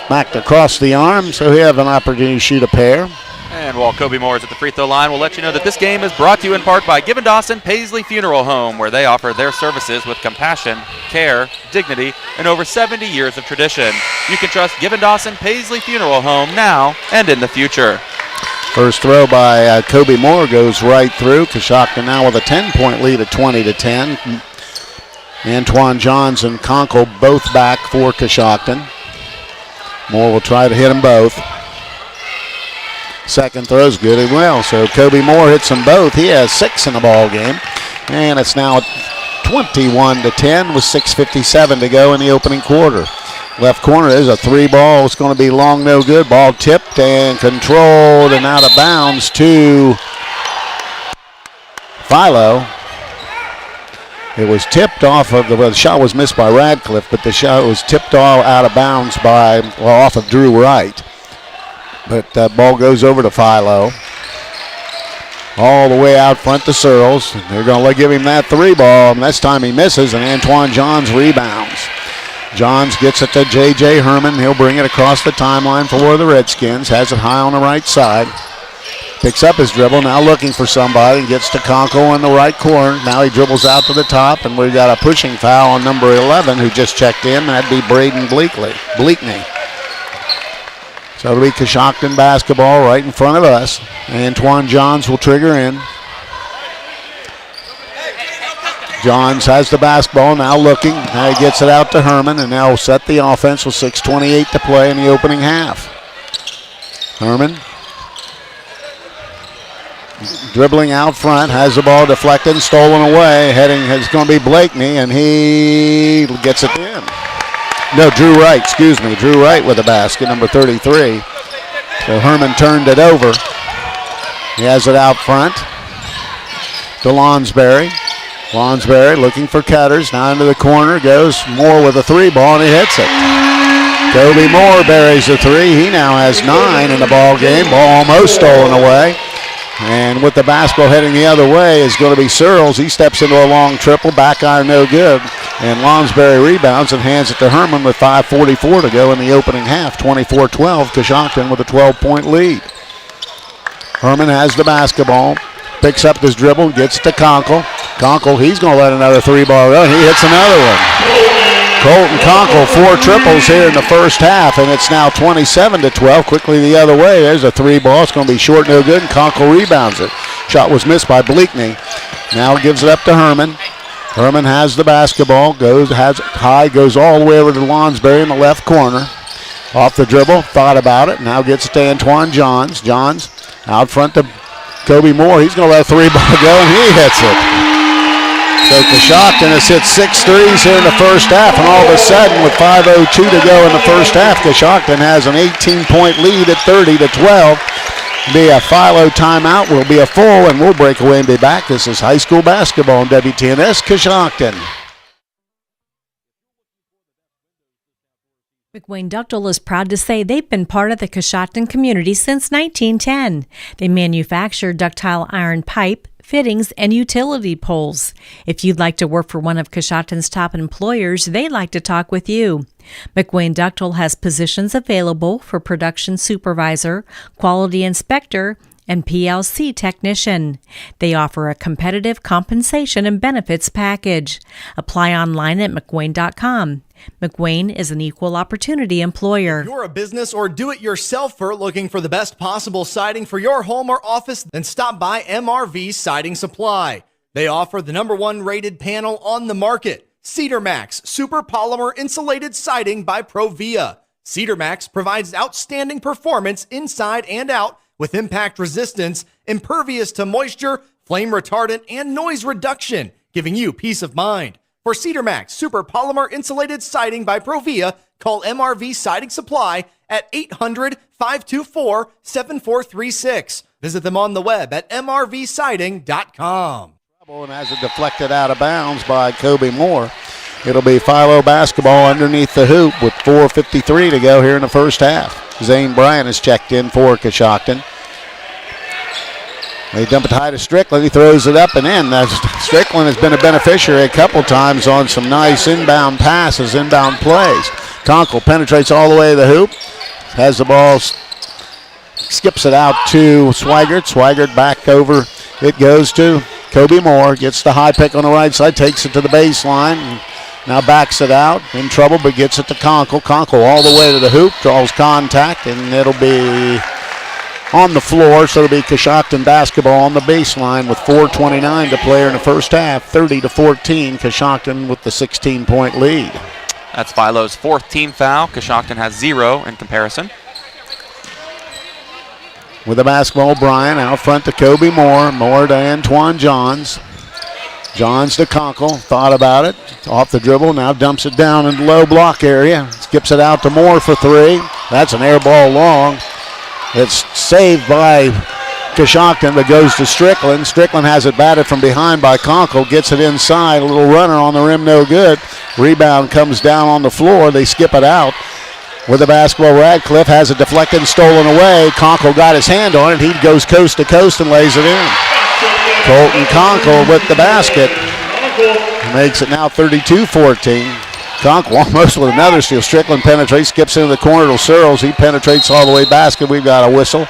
[SPEAKER 2] smacked across the arm, so he'll have an opportunity to shoot a pair.
[SPEAKER 3] And while Kobe Moore is at the free throw line, we'll let you know that this game is brought to you in part by Given Dawson Paisley Funeral Home, where they offer their services with compassion, care, dignity, and over 70 years of tradition. You can trust Given Dawson Paisley Funeral Home now and in the future.
[SPEAKER 2] First throw by Kobe Moore goes right through. Coshocton now with a 10-point lead at 20-10. Antoine Johns and Conkle both back for Coshocton. Moore will try to hit them both. Second throw's good as well. So Kobe Moore hits them both. He has 6 in the ball game. And it's now 21-10 with 6:57 to go in the opening quarter. Left corner is a 3 ball. It's going to be long, no good. Ball tipped and controlled and out of bounds to Philo. It was tipped off of the shot was missed by Radcliffe, but the shot was tipped all out of bounds off of Drew Wright. But that ball goes over to Philo. All the way out front to Searles. They're going to give him that 3 ball, and this time he misses, and Antoine Johns rebounds. Johns gets it to J.J. Herman. He'll bring it across the timeline for the Redskins. Has it high on the right side. Picks up his dribble, now looking for somebody. Gets to Conkle in the right corner. Now he dribbles out to the top, and we've got a pushing foul on number 11 who just checked in. That'd be Braden Bleakney. So it'll be Coshocton basketball right in front of us. Antoine Johns will trigger in. Johns has the basketball, now looking. Now he gets it out to Herman, and now will set the offense with 6:28 to play in the opening half. Herman dribbling out front, has the ball deflected and stolen away. Heading is going to be Blakeney, and he gets it in. No, Drew Wright, excuse me. Drew Wright with the basket, number 33. So Herman turned it over. He has it out front to Lonsberry. Lonsberry looking for cutters. Now into the corner goes Moore with a 3 ball, and he hits it. Kobe Moore buries the 3. He now has 9 in the ball game. Ball almost stolen away. And with the basketball heading the other way is going to be Searles. He steps into a long triple. Back iron no good. And Lonsberry rebounds and hands it to Herman with 5:44 to go in the opening half. 24-12. Coshocton with a 12-point lead. Herman has the basketball. Picks up his dribble. Gets it to Conkle. Conkle, he's going to let another 3 ball go. He hits another one. Colton Conkle, 4 triples here in the first half, and it's now 27-12. Quickly the other way. There's a 3 ball. It's going to be short, no good, and Conkle rebounds it. Shot was missed by Bleakney. Now gives it up to Herman. Herman has the basketball, has it high, goes all the way over to Lonsberry in the left corner. Off the dribble, thought about it, now gets it to Antoine Johns. Johns Out front to Kobe Moore. He's going to let a three ball go, and he hits it. So Coshocton has hit 6 threes here in the first half, and all of a sudden, with 5:02 to go in the first half, Coshocton has an 18-point lead at 30-12. Be a Philo timeout. Will be a full, and we'll break away and be back. This is high school basketball on WTNS Coshocton.
[SPEAKER 16] McWayne Ductile is proud to say they've been part of the Coshocton community since 1910. They manufacture ductile iron pipe, fittings, and utility poles. If you'd like to work for one of Coshocton's top employers, they'd like to talk with you. McWayne Ductile has positions available for production supervisor, quality inspector, and PLC technician. They offer a competitive compensation and benefits package. Apply online at McWayne.com. McWayne is an equal opportunity employer.
[SPEAKER 9] If you're a business or do-it-yourselfer looking for the best possible siding for your home or office, then stop by MRV Siding Supply. They offer the #1 rated panel on the market, Cedar Max Super Polymer Insulated Siding by Provia. Cedar Max provides outstanding performance inside and out with impact resistance, impervious to moisture, flame retardant, and noise reduction, giving you peace of mind. For Cedar Max Super Polymer Insulated Siding by Provia, call MRV Siding Supply at 800-524-7436. Visit them on the web at mrvsiding.com.
[SPEAKER 2] And has it deflected out of bounds by Kobe Moore. It'll be Philo basketball underneath the hoop with 4:53 to go here in the first half. Zane Bryant is checked in for Coshocton. They dump it high to Strickland. He throws it up and in. Strickland has been a beneficiary a couple times on some nice inbound passes, inbound plays. Conkle penetrates all the way to the hoop. Has the ball, skips it out to Swigert. Swigert back over. It goes to Kobe Moore. Gets the high pick on the right side. Takes it to the baseline. Now backs it out. In trouble, but gets it to Conkle. Conkle all the way to the hoop. Draws contact, and it'll be on the floor, so it'll be Coshocton basketball on the baseline with 4:29 to play in the first half. 30-14, Coshocton with the 16-point lead.
[SPEAKER 3] That's Philo's 4th team foul. Coshocton has 0 in comparison.
[SPEAKER 2] With the basketball, Bryan out front to Kobe Moore. Moore to Antoine Johns. Johns to Conkle. Thought about it. Off the dribble. Now dumps it down in the low block area. Skips it out to Moore for 3. That's an air ball long. It's saved by Coshocton, but goes to Strickland. Strickland has it batted from behind by Conkle. Gets it inside. A little runner on the rim, no good. Rebound comes down on the floor. They skip it out. With the basketball, Radcliffe has it deflected and stolen away. Conkle got his hand on it. He goes coast to coast and lays it in. Colton Conkle with the basket. Makes it now 32-14. Conkle almost with another steal. Strickland penetrates, skips into the corner to Searles. He penetrates all the way basket. We've got a whistle.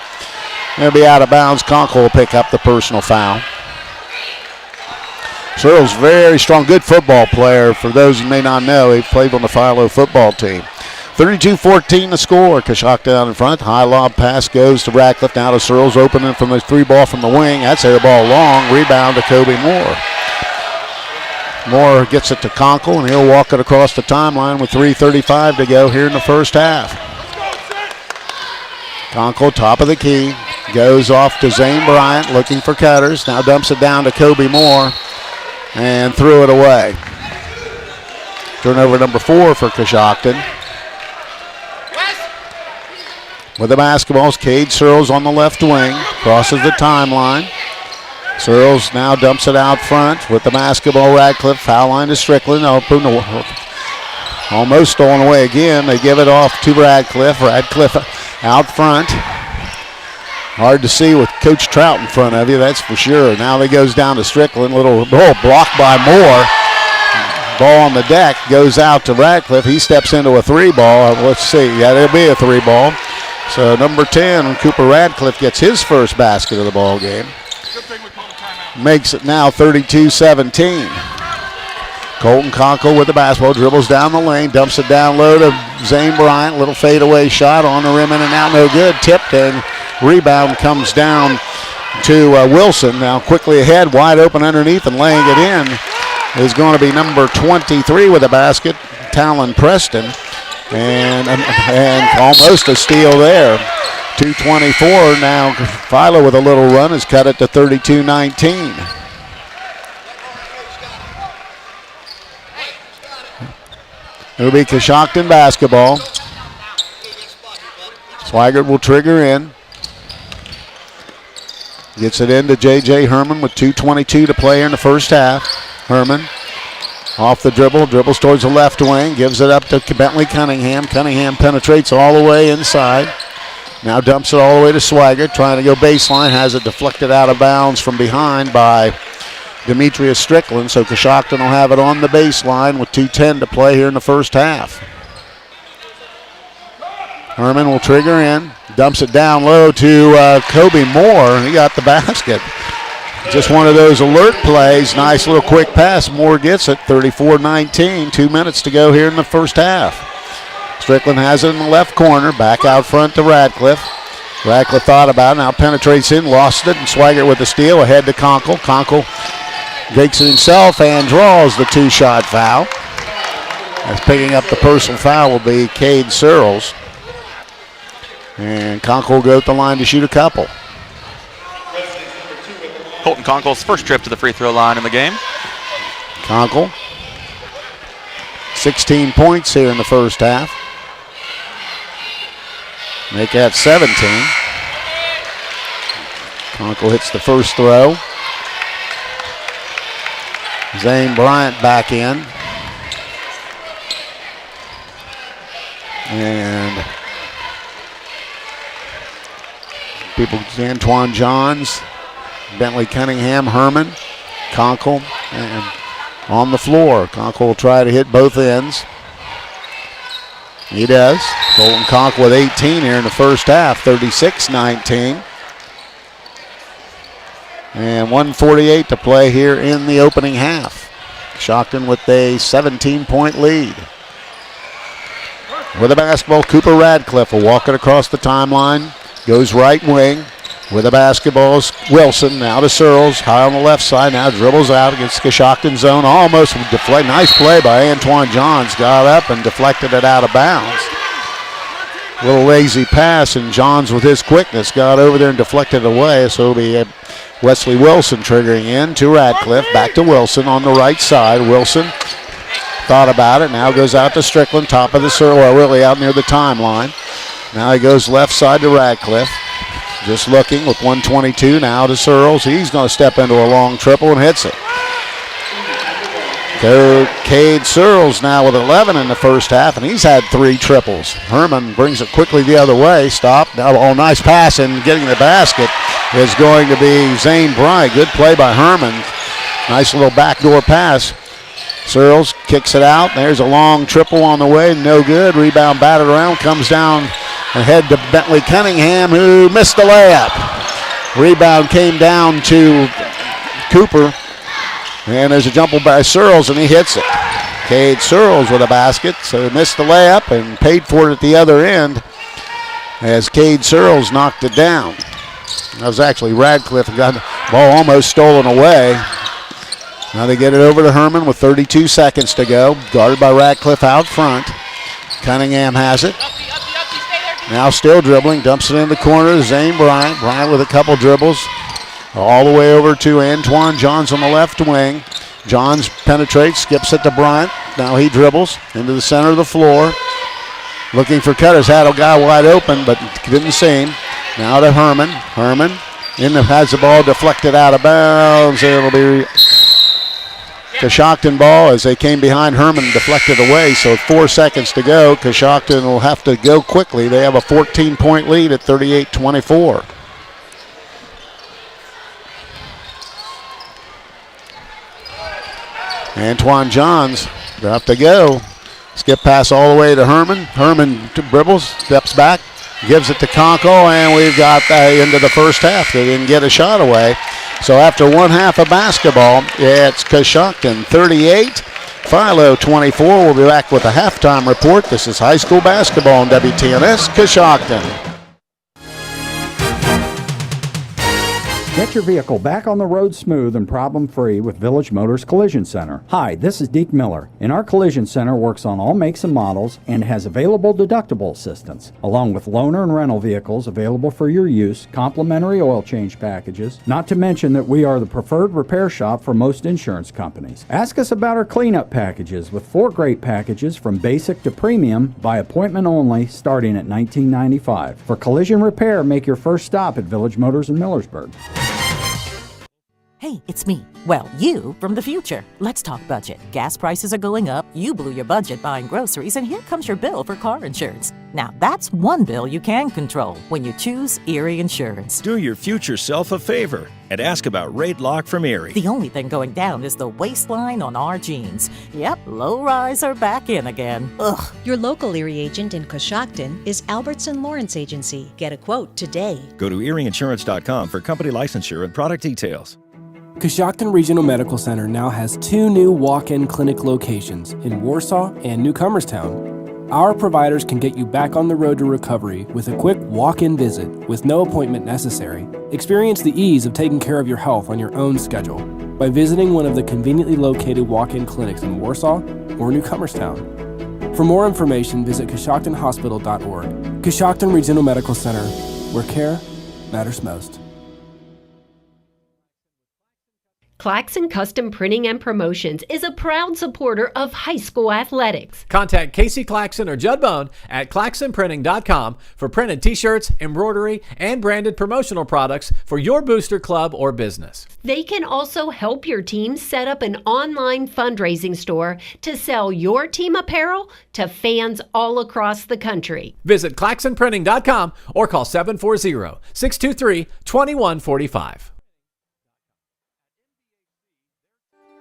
[SPEAKER 2] It'll be out of bounds. Conkle will pick up the personal foul. Searles, very strong, good football player. For those who may not know, he played on the Philo football team. 32-14 the score. Coshocton down in front. High lob pass goes to Radcliffe. Now to Searles, opening from the 3-ball from the wing. That's air ball long. Rebound to Kobe Moore. Moore gets it to Conkle, and he'll walk it across the timeline with 3:35 to go here in the first half. Conkle, top of the key, goes off to Zane Bryant, looking for cutters. Now dumps it down to Kobe Moore, and threw it away. Turnover number 4 for Coshocton. With the basketballs, Cade Searles on the left wing, crosses the timeline. Searles now dumps it out front with the basketball. Radcliffe, foul line to Strickland. Almost stolen away again. They give it off to Radcliffe. Radcliffe out front. Hard to see with Coach Trout in front of you, that's for sure. Now it goes down to Strickland. Little block by Moore. Ball on the deck goes out to Radcliffe. He steps into a 3-ball. Let's see. Yeah, it'll be a 3-ball. So number 10, Cooper Radcliffe, gets his first basket of the ball game. Makes it now 32-17. Colton Conkle with the basketball, dribbles down the lane, dumps it down low to Zane Bryant. Little fadeaway shot on the rim, in and out, no good. Tipped, and rebound comes down to Wilson. Now quickly ahead, wide open underneath, and laying it in is going to be number 23 with the basket, Talon Preston. And almost a steal there. 2:24 now. Philo with a little run has cut it to 32-19. It'll be Coshocton basketball. Swigert will trigger in. Gets it into J.J. Herman with 2:22 to play in the first half. Herman off the dribbles towards the left wing, gives it up to Bentley Cunningham. Cunningham penetrates all the way inside. Now dumps it all the way to Swigert, trying to go baseline, has it deflected out of bounds from behind by Demetrius Strickland, so Coshocton will have it on the baseline with 2:10 to play here in the first half. Herman will trigger in, dumps it down low to Kobe Moore. He got the basket. Just one of those alert plays. Nice little quick pass. Moore gets it, 34-19. 2 minutes to go here in the first half. Strickland has it in the left corner, back out front to Radcliffe. Radcliffe thought about it, now penetrates in, lost it, and Swigert with the steal, ahead to Conkle. Conkle takes it himself and draws the two-shot foul. As picking up the personal foul will be Cade Searles. And Conkle will go to the line to shoot a couple.
[SPEAKER 3] Colton Conkle's first trip to the free throw line in the game.
[SPEAKER 2] Conkle, 16 points here in the first half. Make that 17. Conkle hits the first throw. Zane Bryant back in. And Antoine Johns, Bentley Cunningham, Herman, Conkle, and on the floor. Conkle will try to hit both ends. He does. Colton Conkle with 18 here in the first half, 36-19. And 1:48 to play here in the opening half. Coshocton with a 17-point lead. With the basketball, Cooper Radcliffe will walk it across the timeline. Goes right wing. With the basketball is Wilson. Now to Searles. High on the left side. Now dribbles out against Coshocton zone. Almost deflect. Nice play by Antoine Johns. Got up and deflected it out of bounds. A little lazy pass, and Johns with his quickness got over there and deflected it away. So it'll be Wesley Wilson triggering in to Radcliffe. Back to Wilson on the right side. Wilson thought about it. Now goes out to Strickland. Top of the circle. Well, really out near the timeline. Now he goes left side to Radcliffe. Just looking with 1:22 now to Searles. He's going to step into a long triple and hits it. Cade Searles now with 11 in the first half, and he's had 3 triples. Herman brings it quickly the other way. Stop. Now, nice pass, and getting the basket is going to be Zane Bryant. Good play by Herman. Nice little backdoor pass. Searles kicks it out. There's a long triple on the way. No good. Rebound batted around. Comes down ahead to Bentley Cunningham, who missed the layup. Rebound came down to Cooper. And there's a jumble by Searles, and he hits it. Cade Searles with a basket, so he missed the layup and paid for it at the other end as Cade Searles knocked it down. That was actually Radcliffe, got the ball almost stolen away. Now they get it over to Herman with 32 seconds to go. Guarded by Radcliffe out front. Cunningham has it. Now still dribbling, dumps it in the corner. Zane Bryant. Bryant with a couple dribbles. All the way over to Antoine Johns on the left wing. Johns penetrates, skips it to Bryant. Now he dribbles into the center of the floor. Looking for cutters. Had a guy wide open, but didn't see him. Now to Herman. Herman has the ball deflected out of bounds. It'll be Coshocton ball as they came behind Herman and deflected away. So 4 seconds to go. Coshocton will have to go quickly. They have a 14-point lead at 38-24. Antoine Johns will have to go. Skip pass all the way to Herman. Herman dribbles, steps back, gives it to Conkle, and we've got into the first half. They didn't get a shot away. So after one half of basketball, it's Coshocton 38, Philo 24. We'll be back with a halftime report. This is high school basketball on WTNS Coshocton.
[SPEAKER 17] Get your vehicle back on the road smooth and problem-free with Village Motors Collision Center. Hi, this is Deke Miller, and our Collision Center works on all makes and models and has available deductible assistance, along with loaner and rental vehicles available for your use, complimentary oil change packages, not to mention that we are the preferred repair shop for most insurance companies. Ask us about our cleanup packages with 4 great packages from basic to premium by appointment only starting at $19.95. For collision repair, make your first stop at Village Motors in Millersburg.
[SPEAKER 18] Hey, it's me. Well, you from the future. Let's talk budget. Gas prices are going up, you blew your budget buying groceries, and here comes your bill for car insurance. Now, that's one bill you can control when you choose Erie Insurance.
[SPEAKER 19] Do your future self a favor and ask about Rate Lock from Erie.
[SPEAKER 18] The only thing going down is the waistline on our jeans. Yep, low rise are back in again. Ugh.
[SPEAKER 20] Your local Erie agent in Coshocton is Albertson Lawrence Agency. Get a quote today.
[SPEAKER 19] Go to erieinsurance.com for company licensure and product details.
[SPEAKER 11] Coshocton Regional Medical Center now has 2 new walk-in clinic locations in Warsaw and Newcomerstown. Our providers can get you back on the road to recovery with a quick walk-in visit with no appointment necessary. Experience the ease of taking care of your health on your own schedule by visiting one of the conveniently located walk-in clinics in Warsaw or Newcomerstown. For more information, visit CoshoctonHospital.org. Coshocton Regional Medical Center, where care matters most.
[SPEAKER 21] Claxon Custom Printing and Promotions is a proud supporter of high school athletics.
[SPEAKER 22] Contact Casey Claxon or Judd Bone at claxonprinting.com for printed t-shirts, embroidery, and branded promotional products for your booster club or business.
[SPEAKER 21] They can also help your team set up an online fundraising store to sell your team apparel to fans all across the country.
[SPEAKER 22] Visit claxonprinting.com or call 740-623-2145.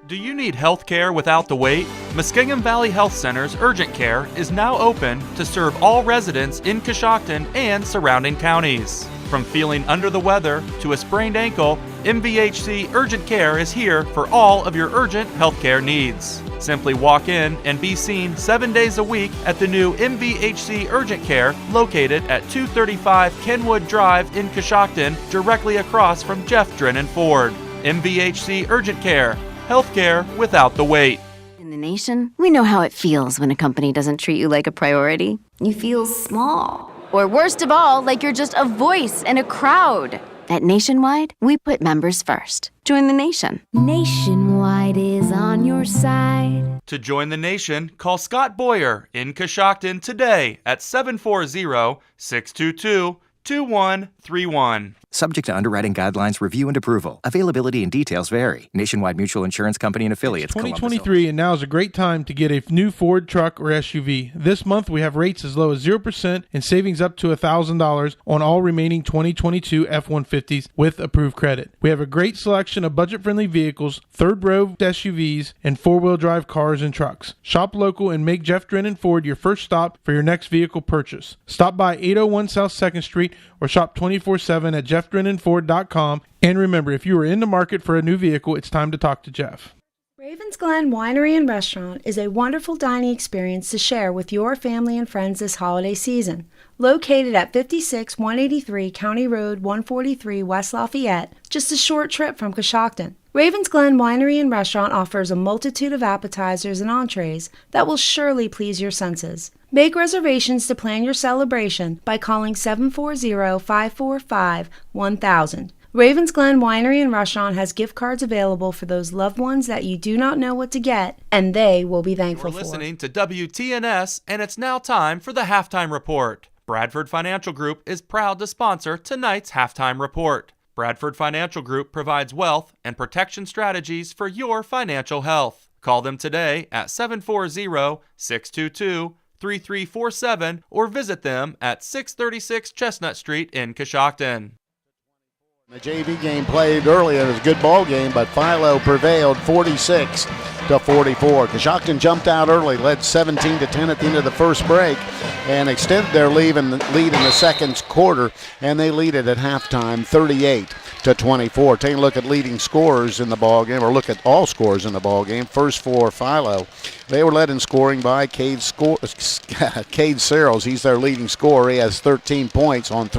[SPEAKER 3] Do you need health care without the wait? Muskingum Valley Health Center's urgent care is now open to serve all residents in Coshocton and surrounding counties. From feeling under the weather to a sprained ankle, MVHC Urgent Care is here for all of your urgent health care needs. Simply walk in and be seen 7 days a week at the new MVHC Urgent Care located at 235 Kenwood Drive in Coshocton, directly across from Jeff Drennan Ford. MVHC Urgent Care. Healthcare without the wait.
[SPEAKER 23] In the nation, we know how it feels when a company doesn't treat you like a priority. You feel small. Or worst of all, like you're just a voice in a crowd. At Nationwide, we put members first. Join the nation.
[SPEAKER 24] Nationwide is on your side.
[SPEAKER 3] To join the nation, call Scott Boyer in Coshocton today at 740-622-2131.
[SPEAKER 25] Subject to underwriting guidelines, review, and approval. Availability and details vary. Nationwide Mutual Insurance Company and affiliates.
[SPEAKER 13] 2023, and now is a great time to get a new Ford truck or SUV. This month, we have rates as low as 0% and savings up to $1,000 on all remaining 2022 F-150s with approved credit. We have a great selection of budget-friendly vehicles, third-row SUVs, and four-wheel drive cars and trucks. Shop local and make Jeff Drennan Ford your first stop for your next vehicle purchase. Stop by 801 South 2nd Street or shop 24/7 at JeffDrennanFord.com. And remember, if you are in the market for a new vehicle, it's time to talk to Jeff.
[SPEAKER 26] Ravens Glen Winery and Restaurant is a wonderful dining experience to share with your family and friends this holiday season. Located at 56183 County Road 143 West Lafayette, just a short trip from Coshocton. Ravens Glen Winery and Restaurant offers a multitude of appetizers and entrees that will surely please your senses. Make reservations to plan your celebration by calling 740-545-1000. Ravens Glen Winery and Restaurant has gift cards available for those loved ones that you do not know what to get, and they will be thankful for.
[SPEAKER 3] You're listening to WTNS, and it's now time for the Halftime Report. Bradford Financial Group is proud to sponsor tonight's Halftime Report. Bradford Financial Group provides wealth and protection strategies for your financial health. Call them today at 740-622-3347 or visit them at 636 Chestnut Street in Coshocton.
[SPEAKER 2] The JV game played earlier. It was a good ball game, but Philo prevailed 46-44. Coshocton jumped out early, led 17-10 at the end of the first break, and extended their lead in the second quarter, and they lead it at halftime 38-24. Taking a look at leading scorers in the ball game, or look at all scorers in the ball game. First for Philo, they were led in scoring by Cade Searles. He's their leading scorer. He has 13 points on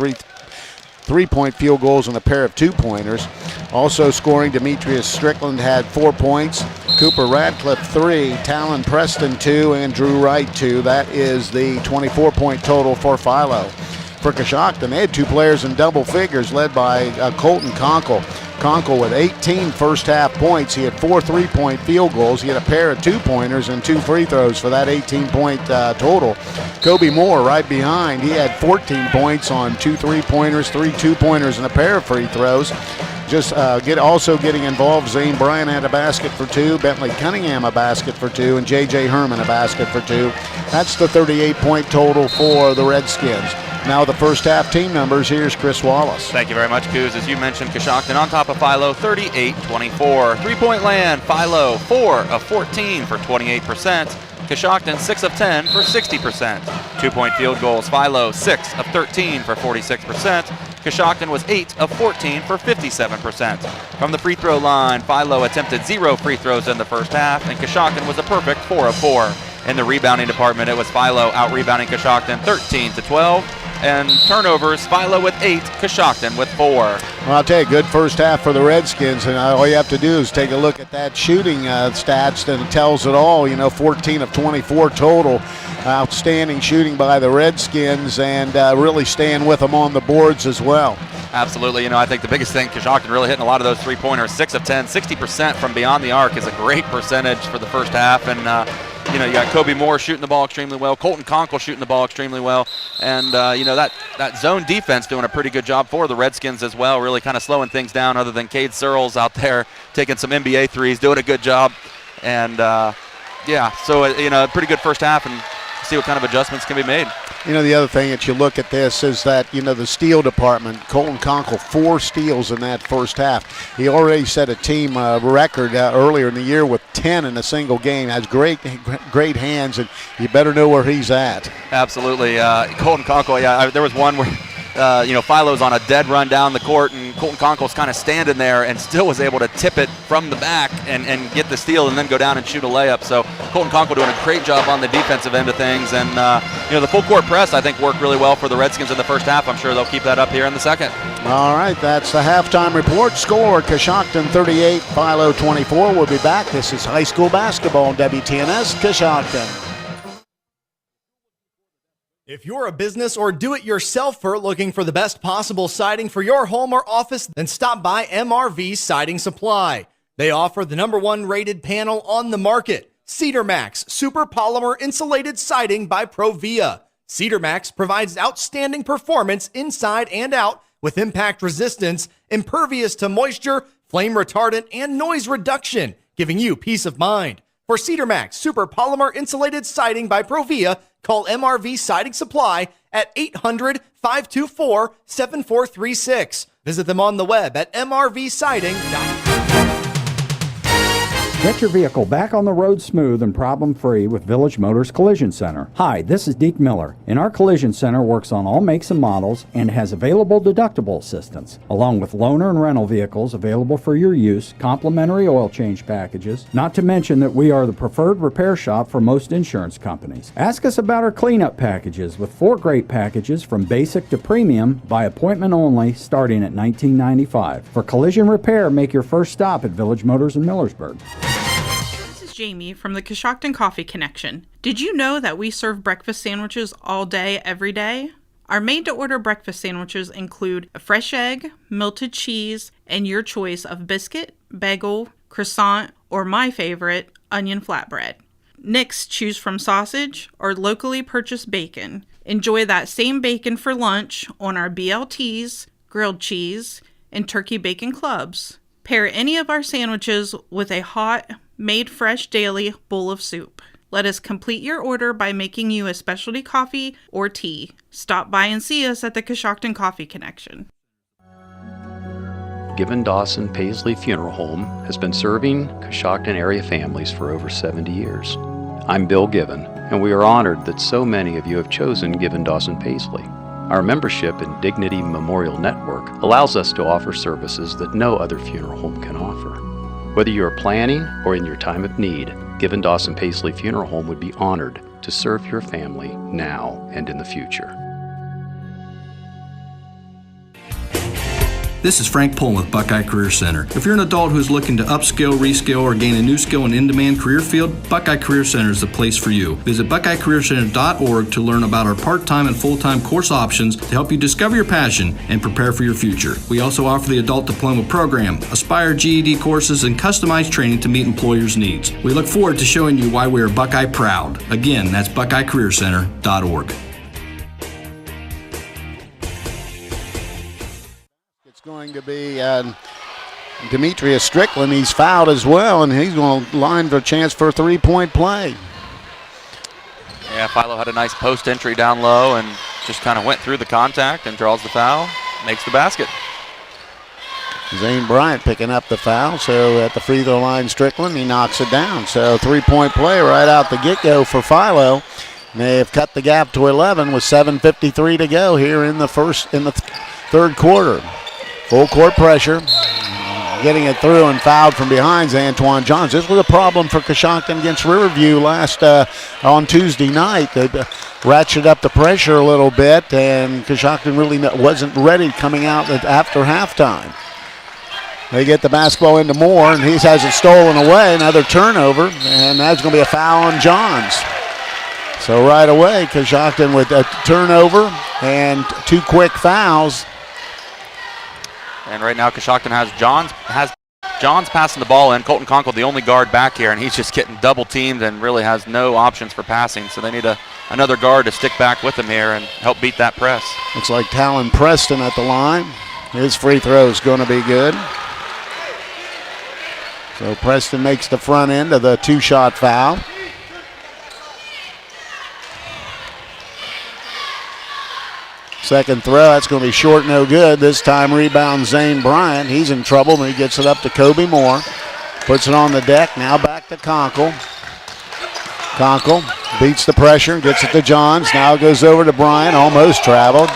[SPEAKER 2] 3-point field goals and a pair of 2-pointers. Also scoring, Demetrius Strickland had 4 points, Cooper Radcliffe 3, Talon Preston 2, and Drew Wright 2. That is the 24-point total for Philo. For Coshocton, they had 2 players in double figures, led by Colton Conkle. Conkle with 18 first-half points. He had 4 3-point field goals. He had a pair of 2-pointers and 2 free throws for that 18-point total. Kobe Moore right behind. He had 14 points on 2 3-pointers, 3 2-pointers, and a pair of free throws. Also getting involved, Zane Bryan had a basket for 2, Bentley Cunningham a basket for 2, and J.J. Herman a basket for 2. That's the 38-point total for the Redskins. Now the first half team numbers. Here's Chris Wallace.
[SPEAKER 3] Thank you very much, Coos. As you mentioned, Coshocton on top of Philo, 38-24. 3-point land, Philo 4 of 14 for 28%. Coshocton 6 of 10 for 60%. 2-point field goals, Philo 6 of 13 for 46%. Coshocton was 8 of 14 for 57%. From the free throw line, Philo attempted 0 free throws in the first half, and Coshocton was a perfect 4 of 4. In the rebounding department, it was Philo out-rebounding Coshocton 13-12. And turnovers, Philo with 8, Coshocton with 4.
[SPEAKER 2] Well, I'll tell you, good first half for the Redskins, and all you have to do is take a look at that shooting stats, and it tells it all. 14 of 24 total. Outstanding shooting by the Redskins, and really staying with them on the boards as well.
[SPEAKER 3] Absolutely. I think the biggest thing, Coshocton really hitting a lot of those three-pointers. 6 of 10, 60% from beyond the arc is a great percentage for the first half, and you got Kobe Moore shooting the ball extremely well, Colton Conkle shooting the ball extremely well, and that zone defense doing a pretty good job for the Redskins as well, really kind of slowing things down, other than Cade Searles out there taking some NBA threes, doing a good job. And so pretty good first half, and see what kind of adjustments can be made.
[SPEAKER 2] The other thing that you look at this is that, the steal department, Colton Conkle, 4 steals in that first half. He already set a team record earlier in the year with 10 in a single game. Has great hands, and you better know where he's at.
[SPEAKER 3] Absolutely. Colton Conkle, there was one where Philo's on a dead run down the court, and Colton Conkle's kind of standing there and still was able to tip it from the back and get the steal and then go down and shoot a layup. So Colton Conkle doing a great job on the defensive end of things. And, the full court press, I think, worked really well for the Redskins in the first half. I'm sure they'll keep that up here in the second.
[SPEAKER 2] All right, that's the halftime report. Score, Coshocton 38, Philo 24. We'll be back. This is high school basketball on WTNS, Coshocton.
[SPEAKER 9] If you're a business or do-it-yourselfer looking for the best possible siding for your home or office, then stop by MRV Siding Supply. They offer the #1 rated panel on the market, Cedar Max Super Polymer Insulated Siding by Provia. Cedar Max provides outstanding performance inside and out with impact resistance, impervious to moisture, flame retardant, and noise reduction, giving you peace of mind. For Cedar Max Super Polymer Insulated Siding by Provia, call MRV Siding Supply at 800-524-7436. Visit them on the web at mrvsiding.com.
[SPEAKER 17] Get your vehicle back on the road smooth and problem-free with Village Motors Collision Center. Hi, this is Deke Miller, and our Collision Center works on all makes and models and has available deductible assistance, along with loaner and rental vehicles available for your use, complimentary oil change packages, not to mention that we are the preferred repair shop for most insurance companies. Ask us about our cleanup packages with 4 great packages from basic to premium by appointment only starting at $19.95. For collision repair, make your first stop at Village Motors in Millersburg.
[SPEAKER 1] Jamie from the Coshocton Coffee Connection. Did you know that we serve breakfast sandwiches all day, every day? Our made-to-order breakfast sandwiches include a fresh egg, melted cheese, and your choice of biscuit, bagel, croissant, or my favorite, onion flatbread. Next, choose from sausage or locally purchased bacon. Enjoy that same bacon for lunch on our BLTs, grilled cheese, and turkey bacon clubs. Pair any of our sandwiches with a hot, made fresh daily bowl of soup. Let us complete your order by making you a specialty coffee or tea. Stop by and see us at the Coshocton Coffee Connection.
[SPEAKER 4] Given Dawson Paisley Funeral Home has been serving Coshocton area families for over 70 years. I'm Bill Given, and we are honored that so many of you have chosen Given Dawson Paisley. Our membership in Dignity Memorial Network allows us to offer services that no other funeral home can offer. Whether you are planning or in your time of need, Given Dawson Paisley Funeral Home would be honored to serve your family now and in the future.
[SPEAKER 5] This is Frank Pullen with Buckeye Career Center. If you're an adult who's looking to upskill, reskill, or gain a new skill in in-demand career field, Buckeye Career Center is the place for you. Visit BuckeyeCareerCenter.org to learn about our part-time and full-time course options to help you discover your passion and prepare for your future. We also offer the Adult Diploma Program, Aspire GED courses, and customized training to meet employers' needs. We look forward to showing you why we are Buckeye proud. Again, that's BuckeyeCareerCenter.org.
[SPEAKER 2] It's going to be Demetrius Strickland. He's fouled as well, and he's going to line for a chance for a three-point play.
[SPEAKER 3] Yeah, Philo had a nice post entry down low and just kind of went through the contact and draws the foul, makes the basket.
[SPEAKER 2] Zane Bryant picking up the foul, so at the free throw line, Strickland, he knocks it down. So three-point play right out the get-go for Philo. They have cut the gap to 11 with 7:53 to go here in the third quarter. Full court pressure, getting it through and fouled from behind is Antoine Johns. This was a problem for Coshocton against Riverview on Tuesday night. They ratcheted up the pressure a little bit, and Coshocton really wasn't ready coming out after halftime. They get the basketball into Moore, and he has it stolen away. Another turnover, and that's going to be a foul on Johns. So right away, Coshocton with a turnover and two quick fouls.
[SPEAKER 3] And right now, Coshocton has Johns passing the ball in. Colton Conkle, the only guard back here, and he's just getting double teamed and really has no options for passing. So they need another guard to stick back with him here and help beat that press.
[SPEAKER 2] Looks like Talon Preston at the line. His free throw is going to be good. So Preston makes the front end of the two-shot foul. Second throw, that's going to be short, no good. This time rebound Zane Bryant. He's in trouble, but he gets it up to Kobe Moore. Puts it on the deck, now back to Conkle. Conkle beats the pressure, gets it to Johns. Now goes over to Bryant, almost traveled.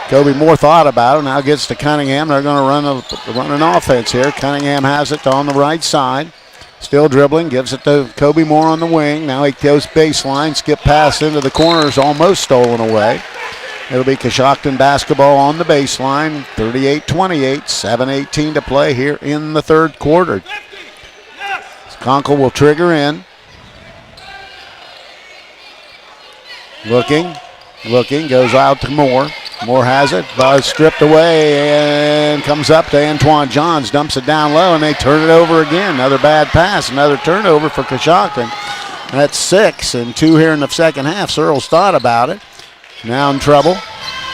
[SPEAKER 2] Kobe Moore thought about it, now gets to Cunningham. They're going to run an offense here. Cunningham has it on the right side. Still dribbling, gives it to Kobe Moore on the wing. Now he goes baseline, skip pass into the corner is almost stolen away. It'll be Coshocton basketball on the baseline, 38-28, 7:18 to play here in the third quarter. Conkle will trigger in. Looking, goes out to Moore. Moore has it, Buzz stripped away and comes up to Antoine Johns, dumps it down low, and they turn it over again. Another bad pass, another turnover for Coshocton. That's 6 and 2 here in the second half. Searles thought about it. Now in trouble.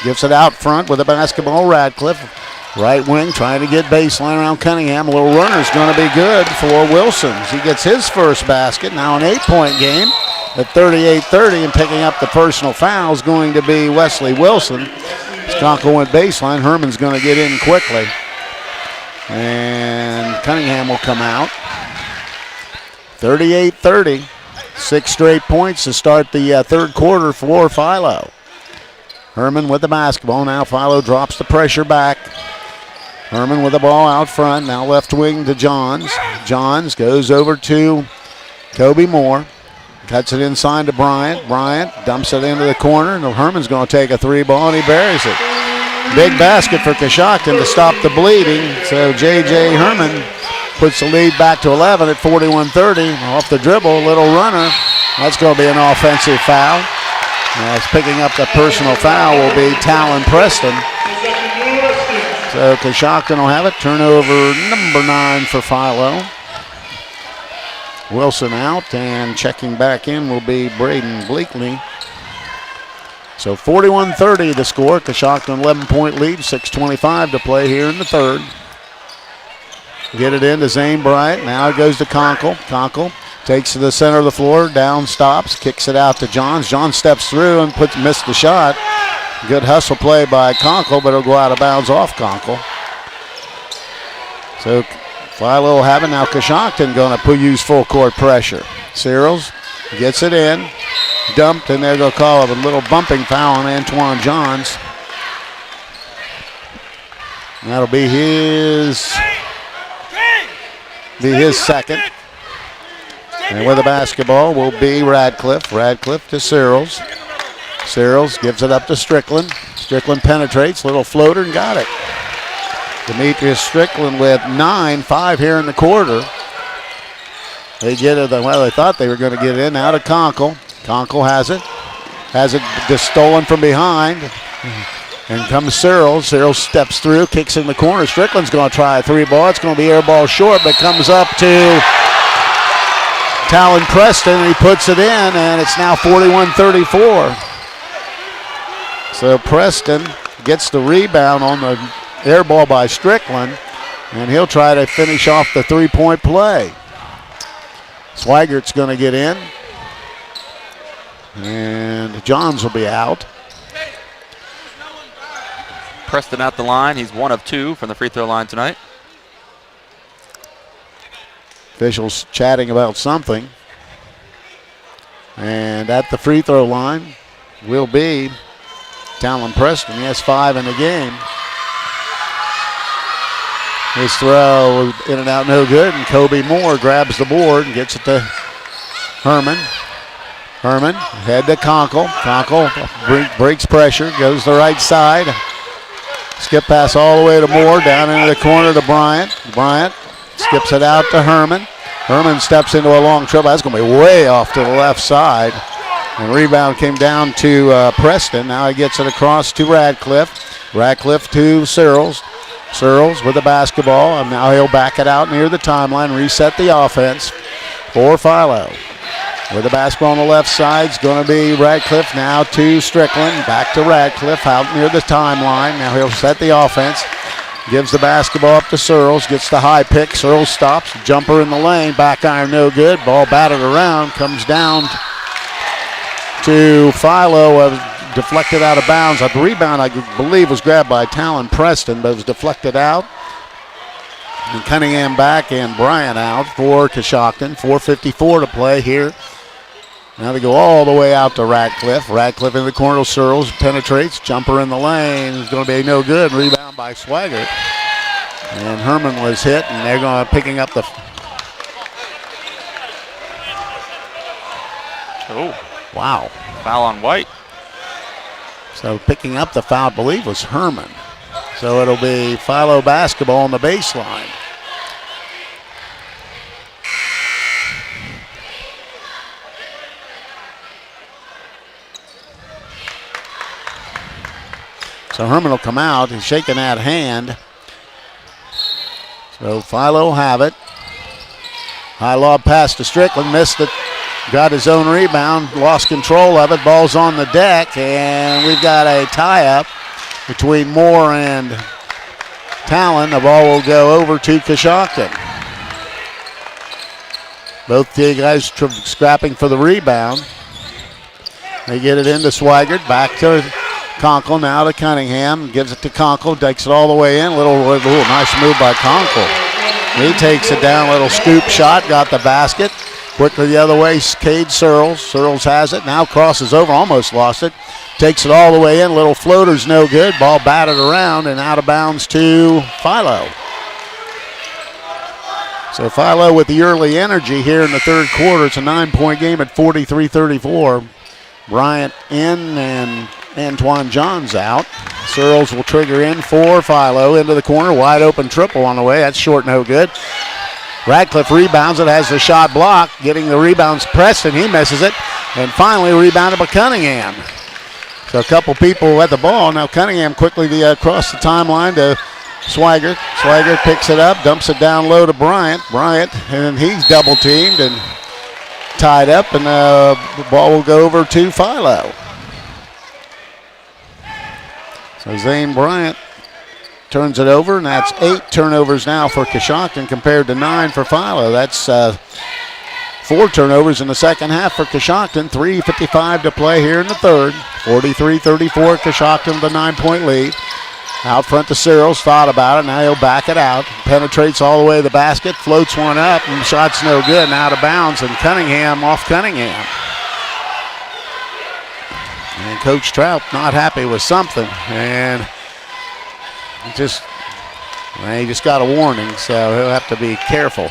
[SPEAKER 2] Gets it out front with a basketball. Radcliffe. Right wing trying to get baseline around Cunningham. A little runner is going to be good for Wilsons. He gets his first basket. Now an 8-point game at 38-30, and picking up the personal foul is going to be Wesley Wilson. Conkle went baseline. Herman's going to get in quickly. And Cunningham will come out. 38-30. 6 straight points to start the third quarter for Philo. Herman with the basketball. Now Philo drops the pressure back. Herman with the ball out front. Now left wing to Johns. Johns goes over to Kobe Moore. Cuts it inside to Bryant. Bryant dumps it into the corner. And Herman's going to take a three ball, and he buries it. Big basket for Coshocton to stop the bleeding. So J.J. Herman puts the lead back to 11 at 41-30. Off the dribble, little runner. That's going to be an offensive foul. As picking up the personal foul will be Talon Preston. So Coshocton will have it. Turnover number 9 for Philo. Wilson out, and checking back in will be Braden Bleakley. So 41-30 the score. Coshocton 11-point lead, 6:25 to play here in the third. Get it into Zane Bryant. Now it goes to Conkle. Conkle takes to the center of the floor, down, stops, kicks it out to Johns. Johns steps through and missed the shot. Good hustle play by Conkle, but it'll go out of bounds off Conkle. So Philo will have it. Now Coshocton going to use full court pressure. Searles gets it in, dumped, and they're going to call it a little bumping foul on Antoine Johns. And that'll be his second. And with the basketball will be Radcliffe. Radcliffe to Searles. Searles gives it up to Strickland. Strickland penetrates, little floater, and got it. Demetrius Strickland with 9, 5 here in the quarter. They get it, well, they thought they were going to get it in. Out of Conkle. Conkle has it. Has it just stolen from behind. And comes Searles. Searles steps through, kicks in the corner. Strickland's going to try a 3-ball. It's going to be air ball short, but comes up to Talon Preston, and he puts it in, and it's now 41-34. So Preston gets the rebound on the air ball by Strickland, and he'll try to finish off the 3-point play. Swiggert's going to get in, and Johns will be out.
[SPEAKER 6] Preston at the line. He's 1 of 2 from the free throw line tonight.
[SPEAKER 2] Officials chatting about something. And at the free throw line will be Talon Preston. He has 5 in the game. His throw in and out, no good, and Kobe Moore grabs the board and gets it to Herman. Herman, head to Conkle. Conkle breaks pressure, goes to the right side. Skip pass all the way to Moore, down into the corner to Bryant. Bryant skips it out to Herman. Herman steps into a long trouble. That's going to be way off to the left side. And rebound came down to Preston. Now he gets it across to Radcliffe. Radcliffe to Searles. Searles with the basketball, and now he'll back it out near the timeline, reset the offense for Philo. With the basketball on the left side, it's going to be Radcliffe now to Strickland. Back to Radcliffe out near the timeline. Now he'll set the offense. Gives the basketball up to Searles. Gets the high pick. Searles stops. Jumper in the lane. Back iron no good. Ball batted around. Comes down to Philo. Deflected out of bounds. The rebound, I believe, was grabbed by Talon Preston, but it was deflected out. And Cunningham back and Bryant out for Coshocton. 4:54 to play here. Now they go all the way out to Radcliffe. Radcliffe in the corner. Searles penetrates. Jumper in the lane. It's going to be no good. Rebound by Swaggart. And Herman was hit, and they're going to picking up the.
[SPEAKER 6] Oh.
[SPEAKER 2] Wow.
[SPEAKER 6] Foul on White.
[SPEAKER 2] So picking up the foul, I believe, was Herman. So it'll be Philo basketball on the baseline. So Herman will come out. He's shaking that hand. So Philo have it. High lob pass to Strickland. Missed it. Got his own rebound. Lost control of it. Ball's on the deck. And we've got a tie-up between Moore and Talon. The ball will go over to Coshocton. Both the guys scrapping for the rebound. They get it into Swigert. Back to Conkle, now to Cunningham. Gives it to Conkle. Takes it all the way in. Little nice move by Conkle. He takes it down. Little scoop shot. Got the basket. Quickly the other way, Cade Searles. Searles has it. Now crosses over. Almost lost it. Takes it all the way in. Little floater's no good. Ball batted around and out of bounds to Philo. So Philo with the early energy here in the third quarter. It's a 9-point game at 43-34. Bryant in and Antoine Johns out. Searles will trigger in for Philo into the corner. Wide open triple on the way. That's short, no good. Radcliffe rebounds it, has the shot blocked. Getting the rebounds Preston, he misses it. And finally rebounded by Cunningham. So a couple people at the ball. Now Cunningham quickly across the timeline to Swigert. Swigert picks it up, dumps it down low to Bryant. Bryant, and he's double teamed and tied up, and the ball will go over to Philo. So Zane Bryant turns it over, and that's 8 turnovers now for Coshocton compared to 9 for Philo. That's 4 turnovers in the second half for Coshocton. 3:55 to play here in the third. 43-34, Coshocton with a 9-point lead. Out front to Searles, thought about it, now he'll back it out. Penetrates all the way to the basket, floats one up, and shot's no good, and out of bounds, and Cunningham off Cunningham. And Coach Trout not happy with something, and he just got a warning, so he'll have to be careful.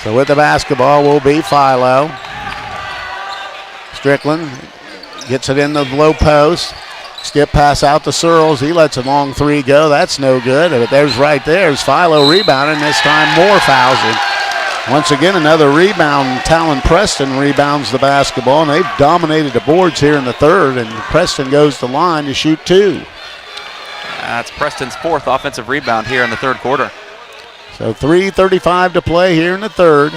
[SPEAKER 2] So with the basketball will be Philo. Strickland gets it in the low post. Skip pass out to Searles. He lets a long three go. That's no good. But there's Philo rebounding. This time more fouls. Once again, another rebound. Talon Preston rebounds the basketball, and they've dominated the boards here in the third, and Preston goes to the line to shoot 2.
[SPEAKER 6] That's Preston's 4th offensive rebound here in the third quarter.
[SPEAKER 2] So 3:35 to play here in the third.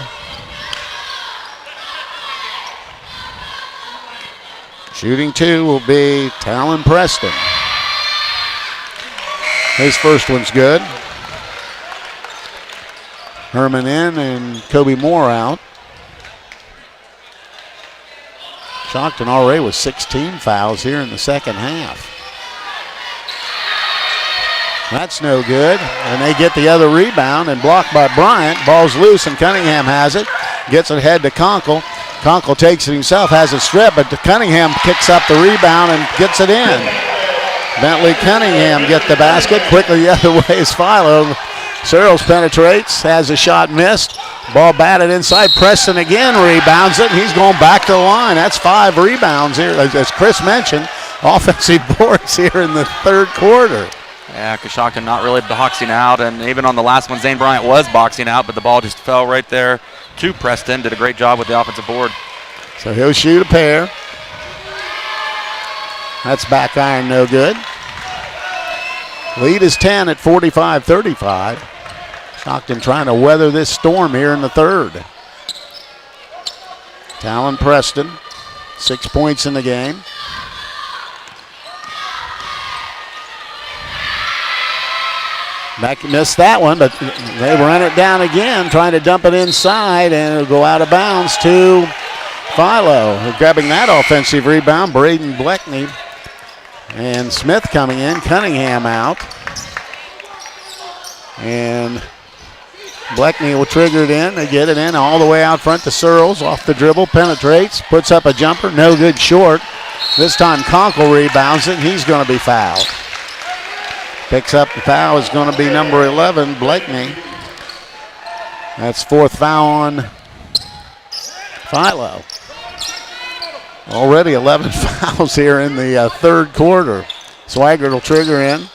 [SPEAKER 2] Shooting 2 will be Talon Preston. His first one's good. Herman in and Kobe Moore out. Coshocton already with 16 fouls here in the second half. That's no good. And they get the other rebound and blocked by Bryant. Ball's loose and Cunningham has it. Gets it ahead to Conkle. Conkle takes it himself, has it stripped, but Cunningham kicks up the rebound and gets it in. Bentley Cunningham get the basket. Quickly the other way is Philo. Searles penetrates, has a shot missed. Ball batted inside. Preston again rebounds it. He's going back to the line. That's 5 rebounds here. As Chris mentioned, offensive boards here in the third quarter.
[SPEAKER 6] Yeah, Coshocton not really boxing out, and even on the last one, Zane Bryant was boxing out, but the ball just fell right there to Preston. Did a great job with the offensive board.
[SPEAKER 2] So he'll shoot a pair. That's back iron, no good. Lead is 10 at 45-35. Coshocton trying to weather this storm here in the third. Talon Preston, 6 points in the game. Beck missed that one, but they run it down again, trying to dump it inside, and it'll go out of bounds to Philo. Grabbing that offensive rebound, Braden Bleckney. And Smith coming in, Cunningham out. And Bleckney will trigger it in. They get it in all the way out front to Searles. Off the dribble, penetrates, puts up a jumper, no good short. This time Conkle rebounds it, and he's going to be fouled. Picks up the foul is going to be number 11, Bleckney. That's 4th foul on Philo. Already 11 fouls here in the third quarter. Swigert will trigger in.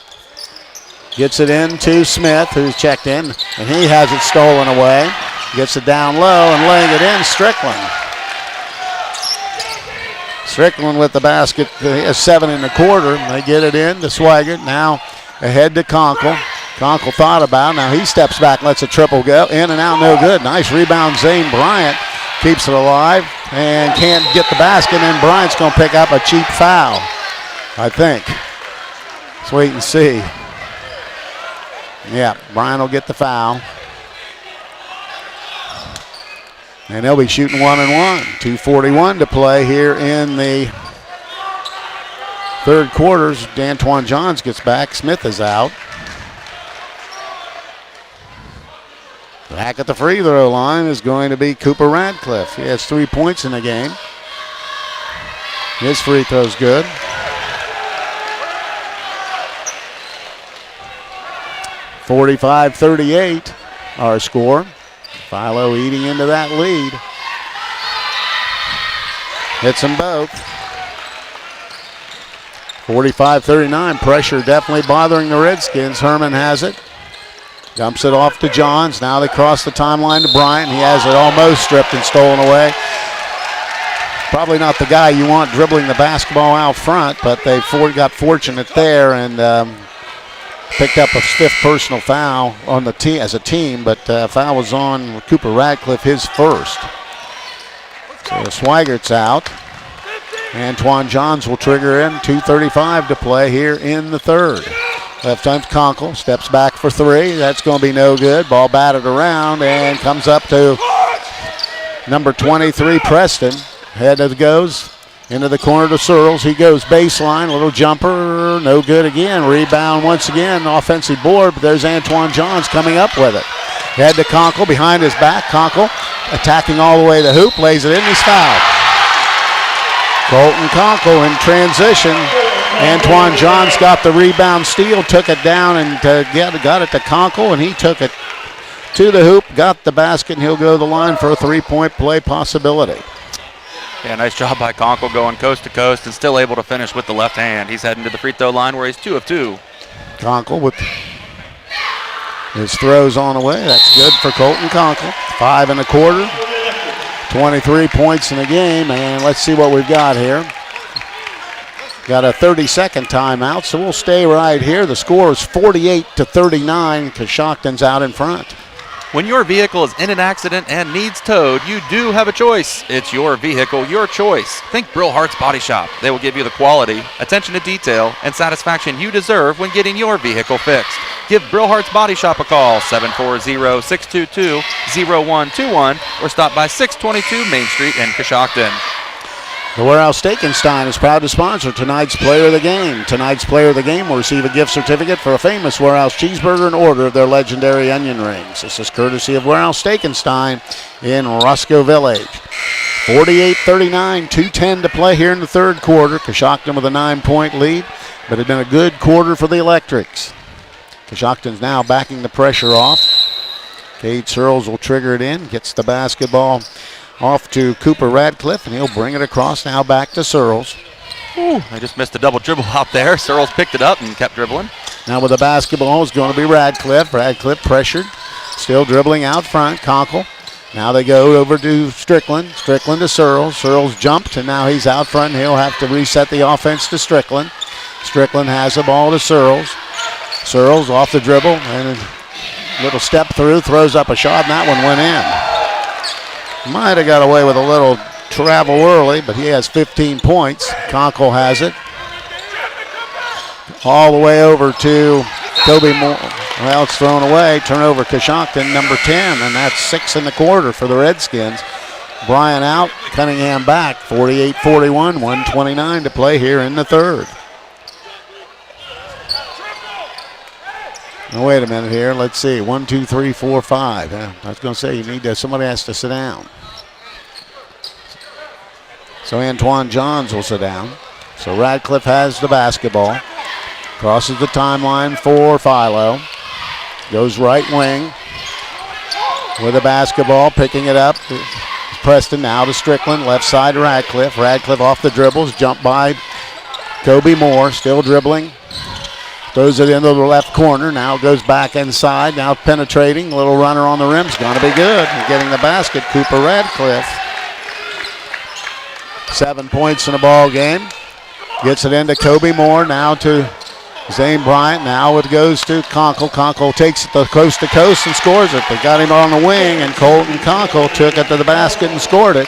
[SPEAKER 2] Gets it in to Smith, who's checked in, and he has it stolen away. Gets it down low and laying it in, Strickland. Strickland with the basket, he has 7 in the quarter. They get it in to Swigert. Now ahead to Conkle. Conkle thought about it. Now he steps back, lets a triple go. In and out, no good. Nice rebound, Zane Bryant. Keeps it alive and can't get the basket, and Bryant's going to pick up a cheap foul, I think. Let's wait and see. Yeah, Bryant will get the foul. And they'll be shooting 1-1. 2:41 to play here in the third quarters. D'Antoine Johns gets back. Smith is out. Back at the free throw line is going to be Cooper Radcliffe. He has 3 points in the game. His free throw's good. (45-38) our score. Philo eating into that lead. Hits them both. 45-39. Pressure definitely bothering the Redskins. Herman has it. Dumps it off to Johns. Now they cross the timeline to Bryant. He has it almost stripped and stolen away. Probably not the guy you want dribbling the basketball out front, but they got fortunate there and picked up a 5th personal foul on the team as a team, but foul was on Cooper Radcliffe, his first. So Swigert's out. Antoine Johns will trigger in. 2:35 to play here in the third. Left time Conkle, steps back for 3. That's going to be no good. Ball batted around and comes up to number 23, Preston. Head of goes into the corner to Searles. He goes baseline, little jumper, no good again. Rebound once again, offensive board, but there's Antoine Johns coming up with it. Head to Conkle, behind his back. Conkle attacking all the way to the hoop, lays it in, he's fouled. Colton Conkle in transition. Antoine Johns got the rebound steal, took it down and got it to Conkle, and he took it to the hoop, got the basket, and he'll go to the line for a 3-point play possibility.
[SPEAKER 6] Yeah, nice job by Conkle going coast to coast and still able to finish with the left hand. He's heading to the free throw line where he's 2 of 2.
[SPEAKER 2] Conkle with his throws on the way. That's good for Colton Conkle. 5 1/4. 23 points in the game, and let's see what we've got here. Got a 30-second timeout, so we'll stay right here. The score is 48-39. Coshocton's out in front.
[SPEAKER 6] When your vehicle is in an accident and needs towed, you do have a choice. It's your vehicle, your choice. Think Brillhart's Body Shop. They will give you the quality, attention to detail, and satisfaction you deserve when getting your vehicle fixed. Give Brillhart's Body Shop a call, 740-622-0121, or stop by 622 Main Street in Coshocton.
[SPEAKER 2] The Warehouse Steakenstein is proud to sponsor tonight's Player of the Game. Tonight's Player of the Game will receive a gift certificate for a famous Warehouse cheeseburger and order of their legendary onion rings. This is courtesy of Warehouse Steakenstein in Roscoe Village. 48-39, 2:10 to play here in the third quarter. Coshocton with a 9-point lead, but it's been a good quarter for the Electrics. Coshocton's now backing the pressure off. Cade Searles will trigger it in, gets the basketball off to Cooper Radcliffe, and he'll bring it across now back to Searles.
[SPEAKER 6] Ooh, I just missed a double dribble out there. Searles picked it up and kept dribbling.
[SPEAKER 2] Now with the basketball is going to be Radcliffe. Radcliffe pressured, still dribbling out front. Conkle. Now they go over to Strickland. Strickland to Searles. Searles jumped, and now he's out front, and he'll have to reset the offense to Strickland. Strickland has the ball to Searles. Searles off the dribble, and a little step through, throws up a shot, and that one went in. Might have got away with a little travel early, but he has 15 points. Conkle has it. All the way over to Kobe Moore. Well, it's thrown away. Turnover Coshocton, number 10, and that's 6 1/4 for the Redskins. Bryan out, Cunningham back. 48-41, 1:29 to play here in the third. Now, wait a minute here. Let's see. 1, 2, 3, 4, 5. I was going to say somebody has to sit down. So Antoine Johns will sit down. So Radcliffe has the basketball. Crosses the timeline for Philo. Goes right wing with the basketball, picking it up. Preston now to Strickland, left side to Radcliffe. Radcliffe off the dribbles, jumped by Kobe Moore, still dribbling. Throws it into the left corner. Now goes back inside. Now penetrating. Little runner on the rim. It's going to be good. Getting the basket, Cooper Radcliffe. 7 points in the ball game. Gets it into Kobe Moore. Now to Zane Bryant. Now it goes to Conkle. Conkle takes it to coast and scores it. They got him on the wing, and Colton Conkle took it to the basket and scored it.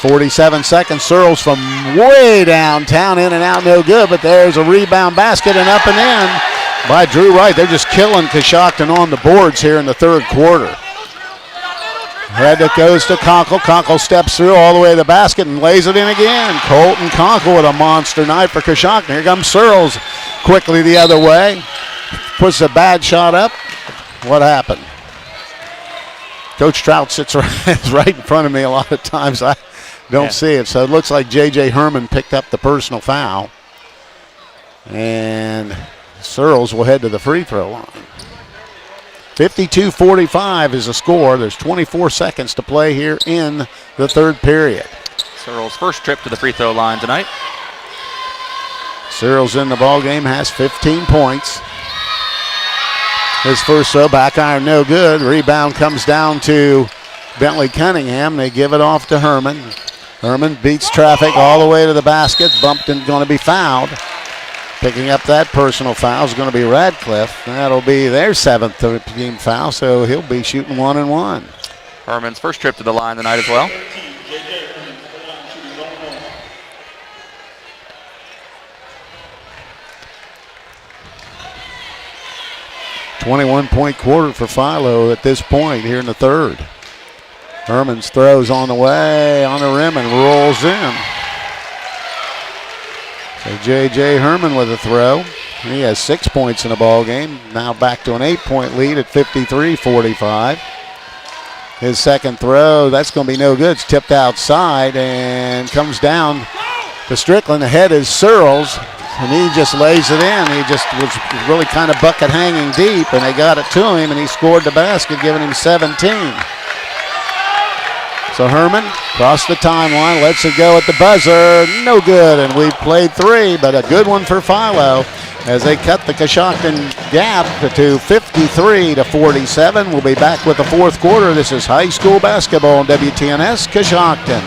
[SPEAKER 2] 47 seconds. Searles from way downtown, in and out, no good, but there's a rebound basket and up and in by Drew Wright. They're just killing Coshocton on the boards here in the third quarter. Head that goes to Conkle. Conkle steps through all the way to the basket and lays it in again. Colton Conkle with a monster night for Coshocton. Here comes Searles quickly the other way. Puts a bad shot up. What happened? Coach Trout sits right in front of me a lot of times. I don't see it. So it looks like J.J. Herman picked up the personal foul. And Searles will head to the free throw line. 52-45 is the score. There's 24 seconds to play here in the third period.
[SPEAKER 6] Searles' first trip to the free throw line tonight.
[SPEAKER 2] Searles in the ball game, has 15 points. His first throw, back iron, no good. Rebound comes down to Bentley Cunningham. They give it off to Herman. Herman beats traffic all the way to the basket. Bumped and going to be fouled. Picking up that personal foul is going to be Radcliffe. That'll be their seventh team foul, so he'll be shooting 1-1.
[SPEAKER 6] Herman's first trip to the line tonight as well.
[SPEAKER 2] .21 quarter for Philo at this point here in the third. Herman's throws on the way, on the rim, and rolls in. So J.J. Herman with a throw. He has 6 points in the ball game. Now back to an 8-point lead at 53-45. His second throw, that's going to be no good. It's tipped outside and comes down to Strickland. The head is Searles, and he just lays it in. He just was really kind of bucket hanging deep, and they got it to him, and he scored the basket, giving him 17. So Herman across the timeline, lets it go at the buzzer. No good, and we've played 3, but a good one for Philo as they cut the Coshocton gap to 53-47. We'll be back with the fourth quarter. This is high school basketball on WTNS Coshocton.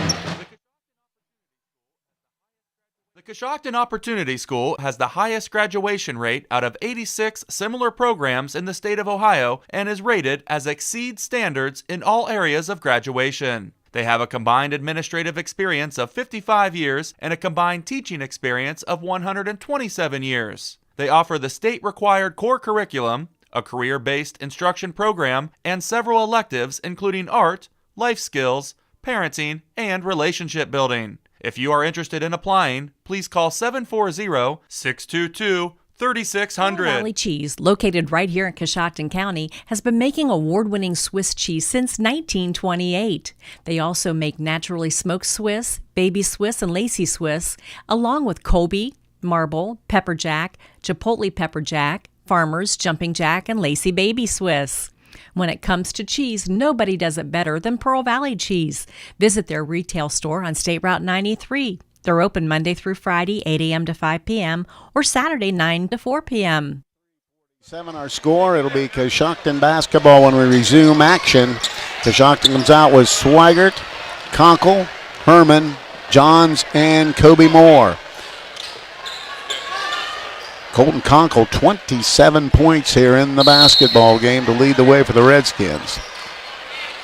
[SPEAKER 3] The Coshocton Opportunity School has the highest graduation rate out of 86 similar programs in the state of Ohio and is rated as exceeds standards in all areas of graduation. They have a combined administrative experience of 55 years and a combined teaching experience of 127 years. They offer the state-required core curriculum, a career-based instruction program, and several electives including art, life skills, parenting, and relationship building. If you are interested in applying, please call 740-622-3600.
[SPEAKER 16] Valley Cheese, located right here in Coshocton County, has been making award-winning Swiss cheese since 1928. They also make naturally smoked Swiss, baby Swiss, and lacy Swiss, along with Colby, Marble, Pepper Jack, Chipotle Pepper Jack, Farmers, Jumping Jack, and Lacy Baby Swiss. When it comes to cheese, nobody does it better than Pearl Valley Cheese. Visit their retail store on State Route 93. They're open Monday through Friday, 8 a.m. to 5 p.m., or Saturday, 9 to 4 p.m.
[SPEAKER 2] 7 our score. It'll be Coshocton basketball when we resume action. Coshocton comes out with Swigert, Conkle, Herman, Johns, and Kobe Moore. Colton Conkle, 27 points here in the basketball game to lead the way for the Redskins.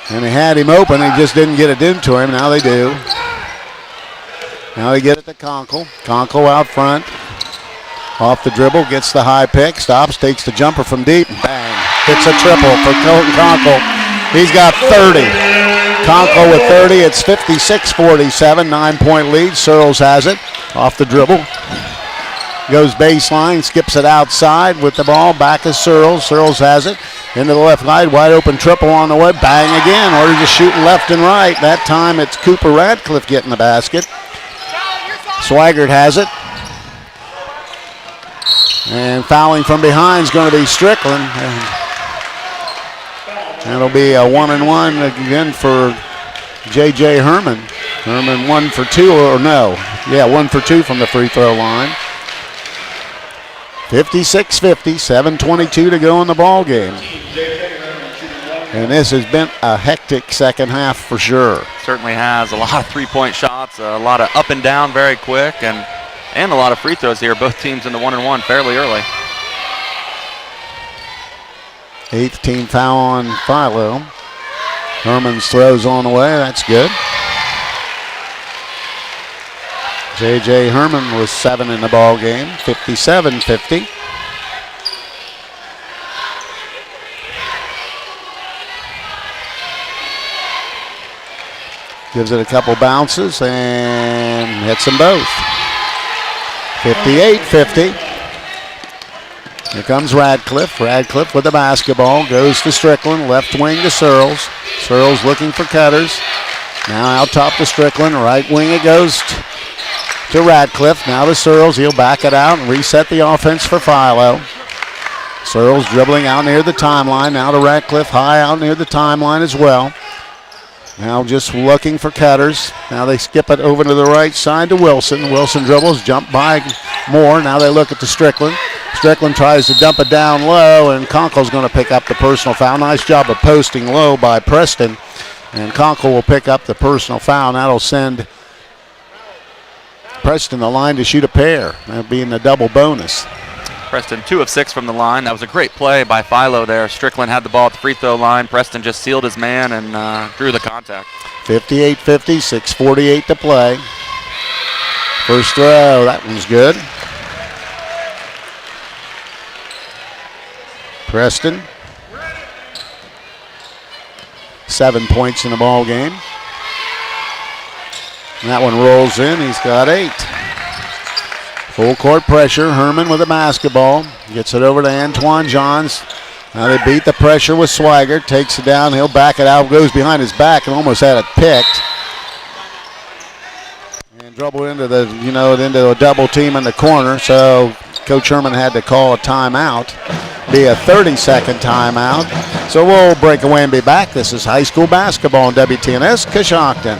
[SPEAKER 2] And they had him open, he just didn't get it into him. Now they do. Now they get it to Conkle. Conkle out front. Off the dribble, gets the high pick, stops, takes the jumper from deep, bang. Hits a triple for Colton Conkle. He's got 30. Conkle with 30, it's 56-47, 9-point lead. Searles has it, off the dribble. Goes baseline, skips it outside with the ball. Back is Searles. Searles has it into the left side. Wide open triple on the way. Bang again. Or just shooting left and right. That time it's Cooper Radcliffe getting the basket. Swigert has it. And fouling from behind is going to be Strickland. And it'll be a 1-and-1 again for J.J. Herman. Herman 1 for 2, or no. Yeah, 1 for 2 from the free throw line. 56-50, 7:22 to go in the ball game. And this has been a hectic second half for sure.
[SPEAKER 6] Certainly has. A lot of three-point shots, a lot of up and down very quick, and a lot of free throws here. Both teams in the 1-and-1 fairly early.
[SPEAKER 2] 8th team foul on Philo. Herman's throws on the way. That's good. J.J. Herman was 7 in the ball game, 57-50. Gives it a couple bounces and hits them both. 58-50. Here comes Radcliffe. Radcliffe with the basketball. Goes to Strickland. Left wing to Searles. Searles looking for cutters. Now out top to Strickland. Right wing it goes to Radcliffe. Now to Searles. He'll back it out and reset the offense for Philo. Searles dribbling out near the timeline. Now to Radcliffe. High out near the timeline as well. Now just looking for cutters. Now they skip it over to the right side to Wilson. Wilson dribbles, jump by Moore. Now they look at the Strickland. Strickland tries to dump it down low, and Conkle's going to pick up the personal foul. Nice job of posting low by Preston. And Conkle will pick up the personal foul. And that'll send Preston the line to shoot a pair. That'll be in the double bonus.
[SPEAKER 6] Preston 2 of 6 from the line. That was a great play by Philo there. Strickland had the ball at the free throw line. Preston just sealed his man and drew the contact.
[SPEAKER 2] 58-50, 6:48 to play. First throw, that one's good. Preston, 7 points in the ball game. And that one rolls in, he's got 8. Full court pressure, Herman with the basketball. Gets it over to Antoine Johns. Now they beat the pressure with Swigert. Takes it down, he'll back it out, goes behind his back and almost had it picked. And dribbled into into a double team in the corner, so Coach Herman had to call a timeout. Be a 30-second timeout. So we'll break away and be back. This is high school basketball on WTNS Coshocton.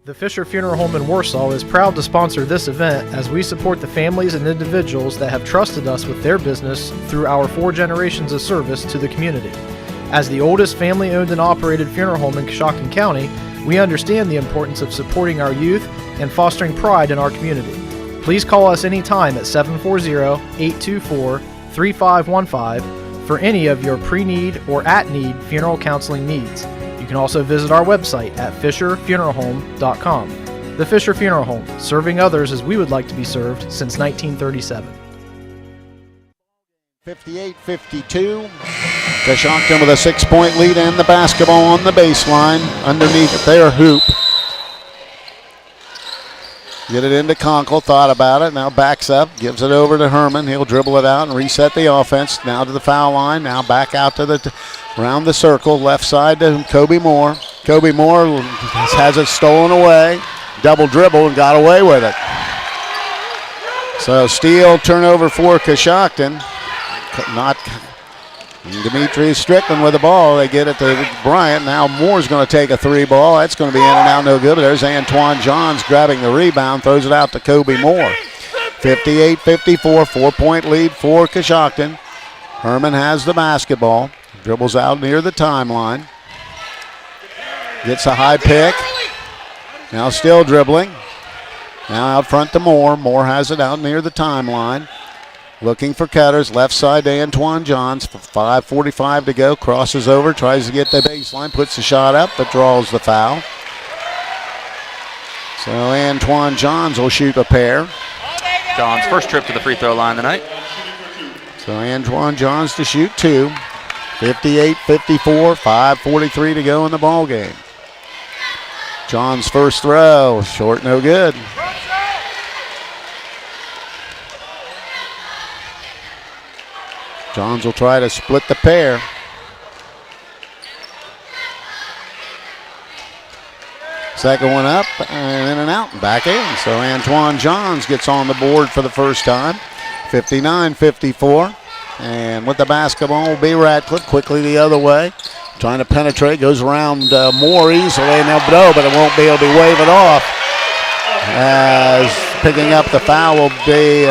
[SPEAKER 7] The Fisher Funeral Home in Warsaw is proud to sponsor this event as we support the families and individuals that have trusted us with their business through our 4 generations of service to the community. As the oldest family-owned and operated funeral home in Coshocton County, we understand the importance of supporting our youth and fostering pride in our community. Please call us anytime at 740-824-3515 for any of your pre-need or at-need funeral counseling needs. You can also visit our website at fisherfuneralhome.com. The Fisher Funeral Home, serving others as we would like to be served since 1937.
[SPEAKER 2] 58-52. Coshocton with a 6-point lead and the basketball on the baseline underneath their hoop. Get it into Conkle, thought about it, now backs up, gives it over to Herman. He'll dribble it out and reset the offense. Now to the foul line, now back out to the around the circle, left side to Kobe Moore. Kobe Moore has it stolen away, double dribble and got away with it. So steal, turnover for Coshocton. Not Demetrius Strickland with the ball. They get it to Bryant. Now Moore's going to take a 3 ball. That's going to be in and out, no good. But there's Antoine Johns grabbing the rebound, throws it out to Kobe Moore. 58-54, 4-point lead for Coshocton. Herman has the basketball. Dribbles out near the timeline. Gets a high pick. Now still dribbling. Now out front to Moore. Moore has it out near the timeline. Looking for cutters, left side to Antoine Johns. 5:45 to go, crosses over, tries to get the baseline, puts the shot up, but draws the foul. So Antoine Johns will shoot a pair.
[SPEAKER 6] Johns' first trip to the free throw line tonight.
[SPEAKER 2] So Antoine Johns to shoot 2. 58-54, 5:43 to go in the ball game. Johns' first throw, short, no good. Johns will try to split the pair. Second one up and in and out and back in. So Antoine Johns gets on the board for the first time. 59-54. And with the basketball will be Ratcliffe quickly the other way. Trying to penetrate, goes around Moore easily, and they'll blow, but it won't be able to wave it off. As picking up the foul will be...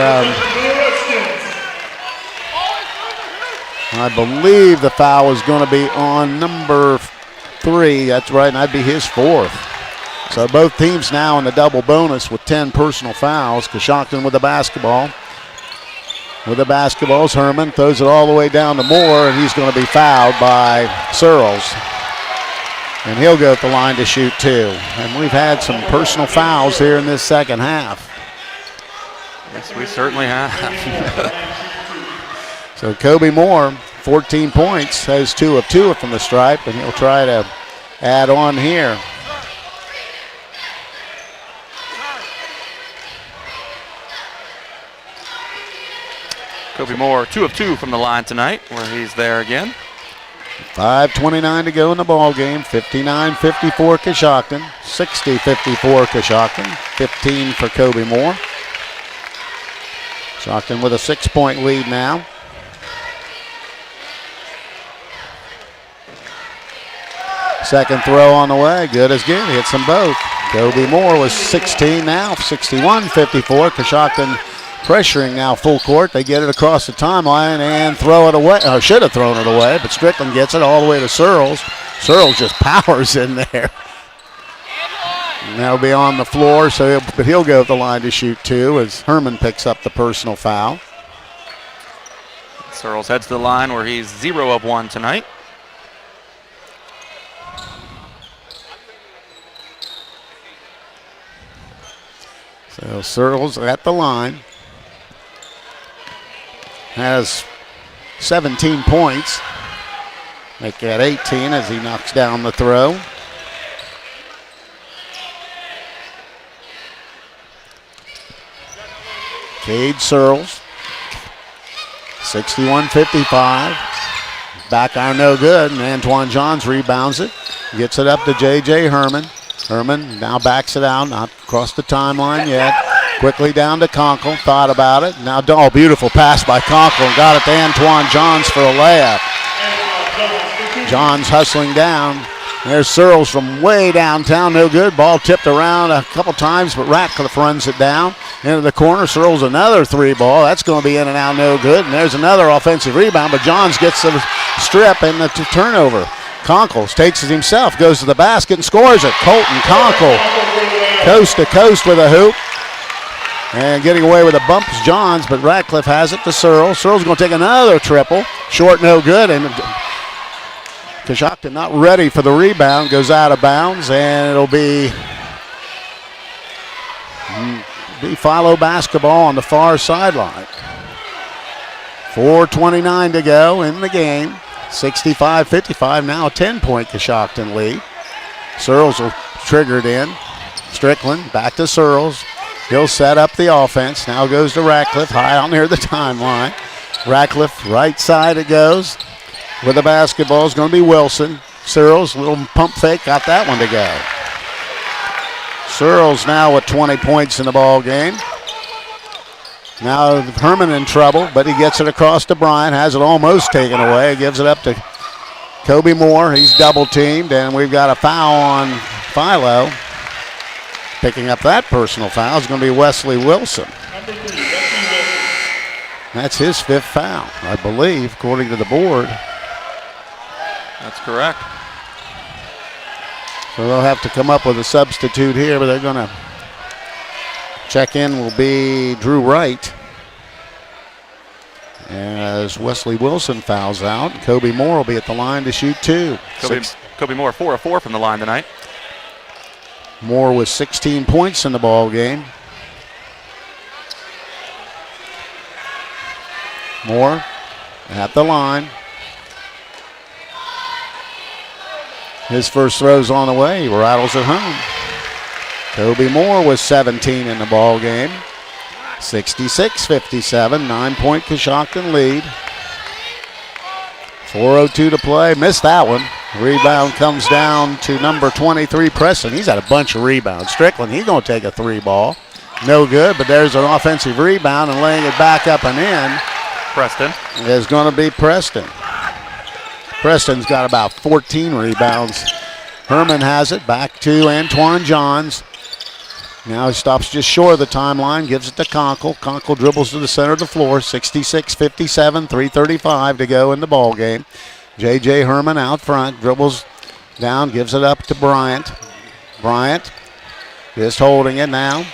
[SPEAKER 2] I believe the foul is going to be on number 3. That's right, and that'd be his 4th. So both teams now in the double bonus with 10 personal fouls. Coshocton with the basketball. With the basketballs, Herman throws it all the way down to Moore, and he's going to be fouled by Searles. And he'll go at the line to shoot 2. And we've had some personal fouls here in this second half.
[SPEAKER 6] Yes, we certainly have.
[SPEAKER 2] So Kobe Moore, 14 points, has 2 of 2 from the stripe, and he'll try to add on here.
[SPEAKER 6] Kobe Moore, 2 of 2 from the line tonight, where he's there again.
[SPEAKER 2] 5:29 to go in the ball game. 59-54 Coshocton, 60-54 Coshocton, 15 for Kobe Moore. Coshocton with a 6-point lead now. Second throw on the way, good as good, hits them both. Kobe Moore was 16 now, 61-54. Coshocton pressuring now full court. They get it across the timeline and throw it away, or should have thrown it away, but Strickland gets it all the way to Searles. Searles just powers in there. And that'll be on the floor, but he'll go at the line to shoot 2 as Herman picks up the personal foul.
[SPEAKER 6] Searles heads to the line where he's 0 of 1 tonight.
[SPEAKER 2] So Searles at the line. Has 17 points. Make that 18 as he knocks down the throw. Cade Searles. 61-55. Back iron no good, and Antoine Johns rebounds it. Gets it up to J.J. Herman. Herman now backs it out, not across the timeline yet. Quickly down to Conkle, thought about it. Now, beautiful pass by Conkle, and got it to Antoine Johns for a layup. Johns hustling down. There's Searles from way downtown, no good. Ball tipped around a couple times, but Ratcliffe runs it down into the corner. Searles another three ball. That's going to be in and out, no good. And there's another offensive rebound, but Johns gets the strip and the turnover. Conkle takes it himself, goes to the basket and scores it. Colton Conkle, coast to coast with a hoop. And getting away with a bump is Johns, but Ratcliffe has it to Searles. Searles going to take another triple. Short, no good. And Coshocton not ready for the rebound, goes out of bounds, and it'll be Philo basketball on the far sideline. 4:29 to go in the game. 65-55, now a 10-point Coshocton lead. Searles will trigger it in. Strickland back to Searles. He'll set up the offense. Now goes to Ratcliffe, high out near the timeline. Ratcliffe, right side it goes. With the basketball is going to be Wilson. Searles, little pump fake, got that one to go. Searles now with 20 points in the ball game. Now Herman in trouble, but he gets it across to Bryant, has it almost taken away, gives it up to Kobe Moore. He's double teamed, and we've got a foul on Philo. Picking up that personal foul is going to be Wesley Wilson. That's his fifth foul, I believe, according to the board.
[SPEAKER 6] That's correct.
[SPEAKER 2] So they'll have to come up with a substitute here, but they're going to check in will be Drew Wright. As Wesley Wilson fouls out, Kobe Moore will be at the line to shoot two.
[SPEAKER 6] Kobe Moore 4 of 4 from the line tonight.
[SPEAKER 2] Moore with 16 points in the ball game. Moore at the line. His first throw's on the way. He rattles it home. Kobe Moore with 17 in the ball game. 66-57, 9-point Coshocton lead. 4:02 to play. Missed that one. Rebound comes down to number 23, Preston. He's had a bunch of rebounds. Strickland, he's going to take a three ball. No good, but there's an offensive rebound, and laying it back up and in.
[SPEAKER 6] Preston.
[SPEAKER 2] Is going to be Preston. Preston's got about 14 rebounds. Herman has it back to Antoine Johns. Now he stops just short of the timeline, gives it to Conkle. Conkle dribbles to the center of the floor. 66-57, 3:35 to go in the ball game. J.J. Herman out front, dribbles down, gives it up to Bryant. Bryant just holding it now.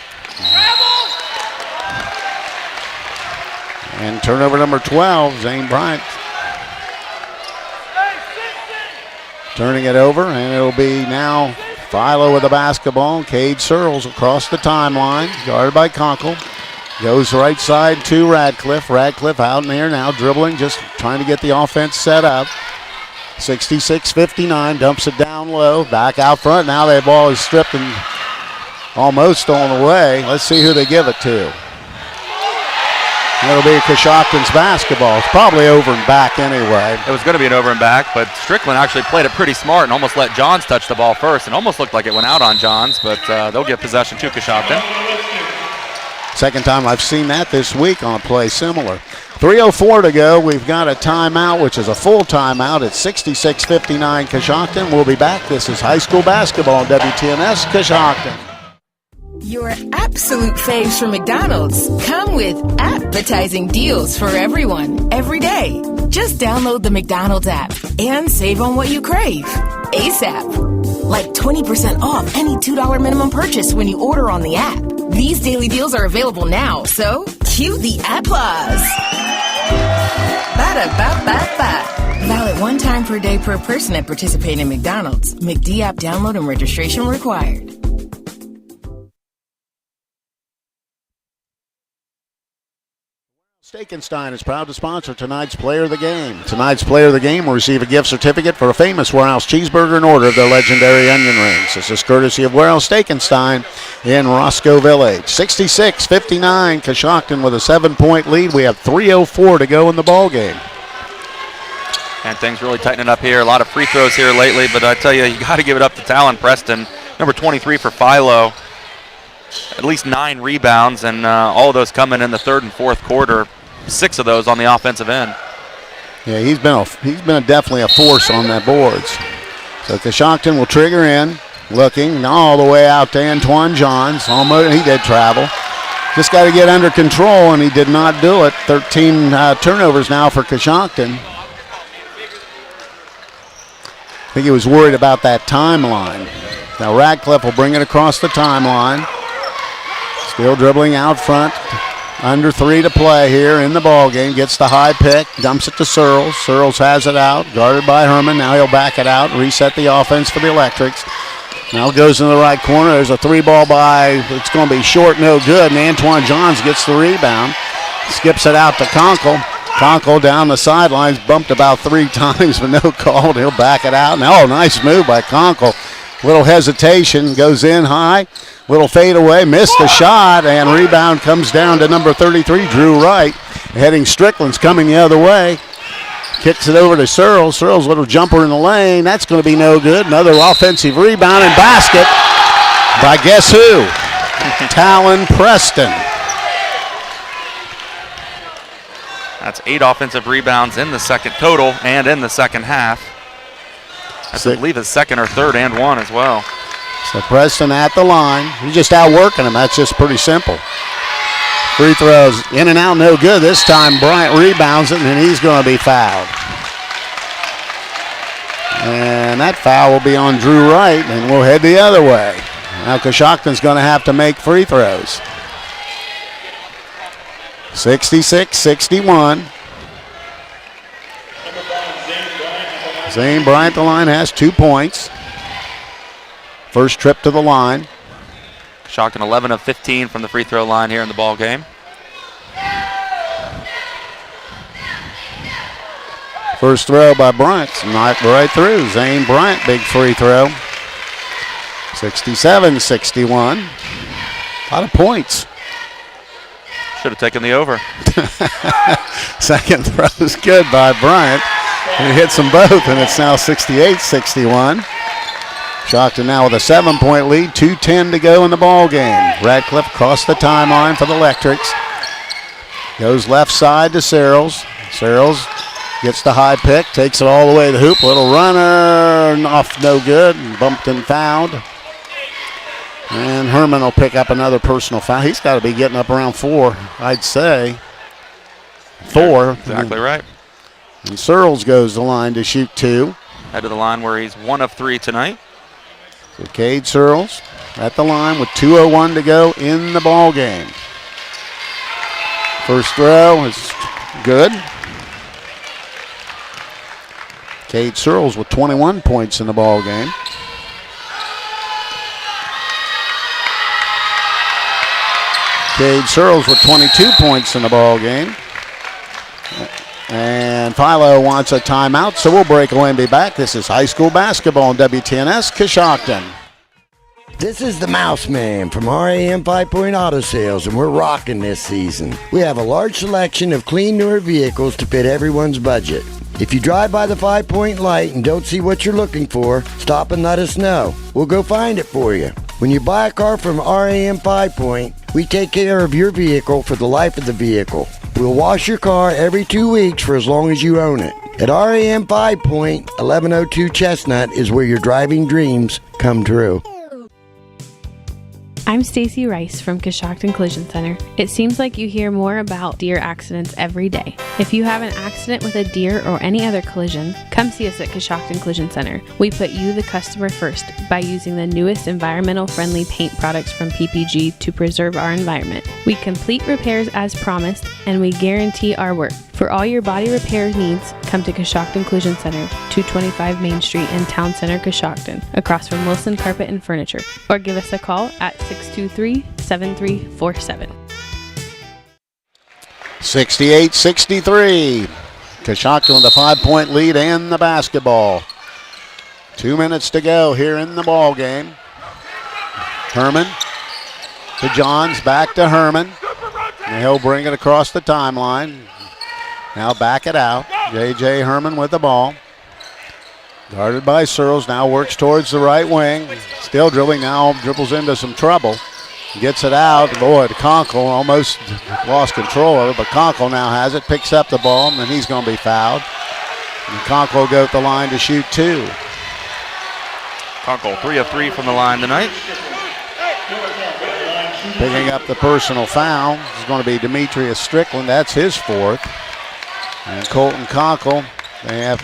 [SPEAKER 2] And turnover number 12, Zane Bryant. Turning it over, and it'll be now Philo with the basketball. Cade Searles across the timeline, guarded by Conkle. Goes right side to Radcliffe. Radcliffe out in there now, dribbling, just trying to get the offense set up. 66-59, dumps it down low, back out front. Now the ball is stripped and almost on the way. Let's see who they give it to. It'll be Coshocton's basketball. It's probably over and back anyway.
[SPEAKER 6] It was going to be an over and back, but Strickland actually played it pretty smart and almost let Johns touch the ball first. It almost looked like it went out on Johns, but they'll give possession to Coshocton.
[SPEAKER 2] Second time I've seen that this week on a play similar. 3:04 to go. We've got a timeout, which is a full timeout. It's 66-59 Coshocton. We'll be back. This is high school basketball on WTNS Coshocton.
[SPEAKER 8] Your absolute faves from McDonald's come with appetizing deals for everyone, every day. Just download the McDonald's app and save on what you crave ASAP. Like 20% off any $2 minimum purchase when you order on the app. These daily deals are available now, so cue the applause. Ba-da-ba-ba-ba. Valid one time per day per person at participating McDonald's. McD app download and registration required.
[SPEAKER 2] Stekenstein is proud to sponsor tonight's Player of the Game. Tonight's Player of the Game will receive a gift certificate for a famous Warehouse cheeseburger in order of their legendary onion rings. This is courtesy of Warehouse Stekenstein in Roscoe Village. 66-59, Coshocton with a 7-point lead. We have 3:04 to go in the ball game.
[SPEAKER 6] And things really tightening up here. A lot of free throws here lately, but I tell you, you got to give it up to Talon Preston, number 23 for Philo. At least 9 rebounds, and all of those coming in the third and fourth quarter. 6 of those on the offensive end.
[SPEAKER 2] Yeah, he's been definitely a force on the boards. So Coshocton will trigger in, looking all the way out to Antoine Johns. Almost, he did travel. Just got to get under control, and he did not do it. 13 turnovers now for Coshocton. I think he was worried about that timeline. Now Radcliffe will bring it across the timeline. Still dribbling out front. Under 3 to play here in the ball game. Gets the high pick, dumps it to Searles. Searles has it out, guarded by Herman. Now he'll back it out, reset the offense for the Electrics. Now goes in the right corner. There's a 3-ball by. It's going to be short, no good. And Antoine Johns gets the rebound. Skips it out to Conkle. Conkle down the sidelines, bumped about 3 times, but no call. He'll back it out. Now, nice move by Conkle. Little hesitation, goes in high. Little fade away, missed the shot, and rebound comes down to number 33, Drew Wright. Heading Strickland's coming the other way. Kicks it over to Searles. Searles' little jumper in the lane. That's going to be no good. Another offensive rebound and basket by guess who? Talon Preston.
[SPEAKER 6] That's 8 offensive rebounds in the second total and in the second half. I believe his second or third and one as well.
[SPEAKER 2] So Preston at the line. He's just outworking him. That's just pretty simple. Free throws in and out, no good. This time Bryant rebounds it, and he's going to be fouled. And that foul will be on Drew Wright, and we'll head the other way. Now Coshocton's going to have to make free throws. 66-61. Zane Bryant, the line, has 2 points. First trip to the line.
[SPEAKER 6] Coshocton 11 of 15 from the free throw line here in the ball game.
[SPEAKER 2] First throw by Bryant, knocked right through. Zane Bryant, big free throw. 67-61. A lot of points.
[SPEAKER 6] Should have taken the over.
[SPEAKER 2] Second throw is good by Bryant. He hits them both, and it's now 68-61. Coshocton now with a 7-point lead, 2:10 to go in the ball game. Radcliffe across the timeline for the Electrics. Goes left side to Searles. Searles gets the high pick, takes it all the way to the hoop. Little runner, off no good, bumped and fouled. And Herman will pick up another personal foul. He's got to be getting up around 4, I'd say. 4.
[SPEAKER 6] Exactly right.
[SPEAKER 2] And Searles goes to the line to shoot 2.
[SPEAKER 6] Head to the line where he's 1 of 3 tonight.
[SPEAKER 2] So Cade Searles at the line with 2:01 to go in the ball game. First throw is good. Cade Searles with 21 points in the ball game. Cade Searles with 22 points in the ball game. And Philo wants a timeout, so we'll break away and be back. This is high school basketball on WTNS Coshocton.
[SPEAKER 10] This is the Mouse Man from RAM 5 Point Auto Sales, and we're rocking this season. We have a large selection of clean, newer vehicles to fit everyone's budget. If you drive by the 5 Point light and don't see what you're looking for, stop and let us know. We'll go find it for you. When you buy a car from RAM 5 Point, we take care of your vehicle for the life of the vehicle. We'll wash your car every 2 weeks for as long as you own it. At RAM 5 Point, 1102 Chestnut is where your driving dreams come true.
[SPEAKER 12] I'm Stacy Rice from Coshocton Collision Center. It seems like you hear more about deer accidents every day. If you have an accident with a deer or any other collision, come see us at Coshocton Collision Center. We put you, the customer, first by using the newest environmental-friendly paint products from PPG to preserve our environment. We complete repairs as promised, and we guarantee our work. For all your body repair needs, come to Coshocton Collision Center, 225 Main Street in Town Center, Coshocton, across from Wilson Carpet and Furniture, or give us a call at 623-7347.
[SPEAKER 2] 68-63. Coshocton with a 5-point lead and the basketball. 2 minutes to go here in the ball game. Herman to Johns, back to Herman. And he'll bring it across the timeline. Now back it out. J.J. Herman with the ball. Guarded by Searles, now works towards the right wing. Still dribbling, now dribbles into some trouble. Gets it out. Boy, Conkle almost lost control of it, but Conkle now has it, picks up the ball, and then he's going to be fouled. And Conkle will go at the line to shoot 2.
[SPEAKER 6] Conkle 3 of 3 from the line tonight.
[SPEAKER 2] Picking up the personal foul is going to be Demetrius Strickland. That's his 4th. And Colton Conkle, they have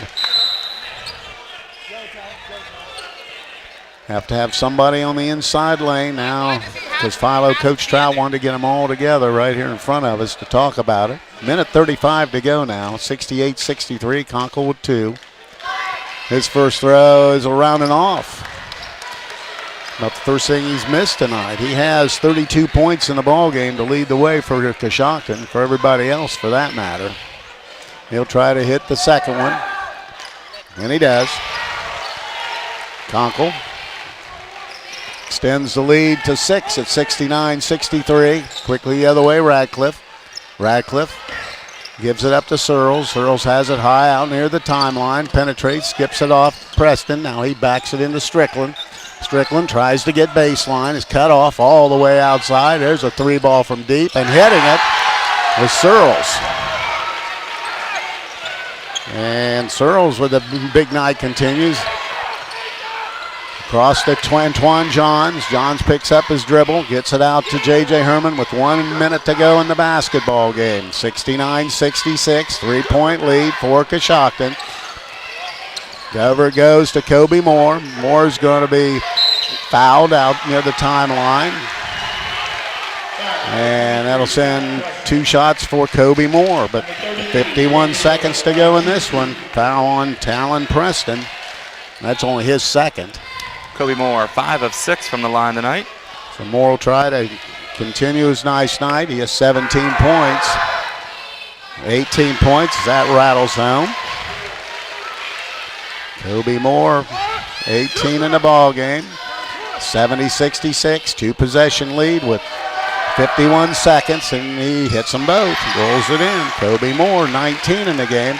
[SPEAKER 2] to have somebody on the inside lane now, because Philo, Coach Trout wanted to get them all together right here in front of us to talk about it. Minute 35 to go now, 68-63, Conkle with 2. His first throw is around and off. Not the first thing he's missed tonight. He has 32 points in the ball game to lead the way for Coshocton, for everybody else for that matter. He'll try to hit the second one, and he does. Conkle extends the lead to 6 at 69-63. Quickly the other way, Radcliffe. Radcliffe gives it up to Searles. Searles has it high out near the timeline. Penetrates, skips it off Preston. Now he backs it into Strickland. Strickland tries to get baseline. Is cut off all the way outside. There's a 3-ball from deep, and hitting it was Searles. And Searles with a big night continues. Across to Antoine Johns. Johns picks up his dribble, gets it out to J.J. Herman with 1 minute to go in the basketball game. 69-66, 3-point lead for Coshocton. Over goes to Kobe Moore. Moore's going to be fouled out near the timeline. And that'll send 2 shots for Kobe Moore. But 51 seconds to go in this one. Foul on Talon Preston. That's only his 2nd.
[SPEAKER 6] Kobe Moore, 5 of 6 from the line tonight.
[SPEAKER 2] So Moore will try to continue his nice night. He has 17 points. 18 points. That rattles home. Kobe Moore, 18 in the ball game. 70-66, 2-possession lead with 51 seconds, and he hits them both. Rolls it in. Kobe Moore, 19 in the game.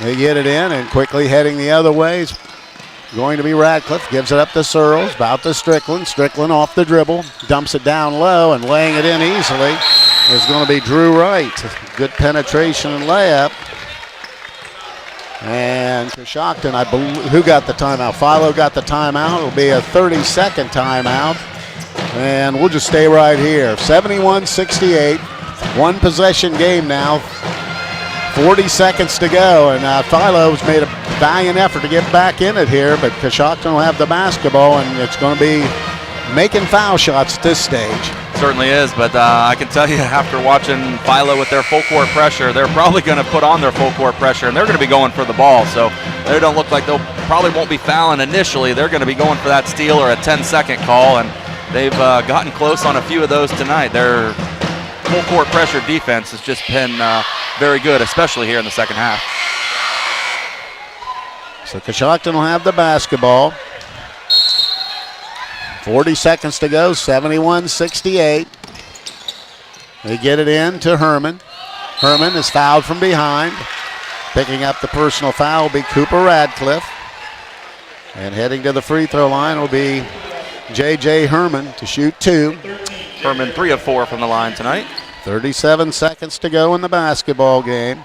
[SPEAKER 2] They get it in, and quickly heading the other way is going to be Radcliffe. Gives it up to Searles, about to Strickland. Strickland off the dribble, dumps it down low, and laying it in easily is going to be Drew Wright. Good penetration and layup. And Coshocton, I believe, who got the timeout? Philo got the timeout. It'll be a 30-second timeout. And we'll just stay right here. 71-68, 1-possession game now. 40 seconds to go, and Philo's made a valiant effort to get back in it here, but Coshocton will have the basketball, and it's going to be making foul shots at this stage.
[SPEAKER 6] Certainly is, but I can tell you after watching Philo with their full court pressure, they're probably going to put on their full court pressure, and they're going to be going for the ball. So they don't look like probably won't be fouling initially. They're going to be going for that steal or a 10-second call, and they've gotten close on a few of those tonight. Their full court pressure defense has just been very good, especially here in the second half.
[SPEAKER 2] So Coshocton will have the basketball. 40 seconds to go, 71-68. They get it in to Herman. Herman is fouled from behind. Picking up the personal foul will be Cooper Radcliffe. And heading to the free throw line will be J.J. Herman to shoot 2.
[SPEAKER 6] Herman 3 of 4 from the line tonight.
[SPEAKER 2] 37 seconds to go in the basketball game.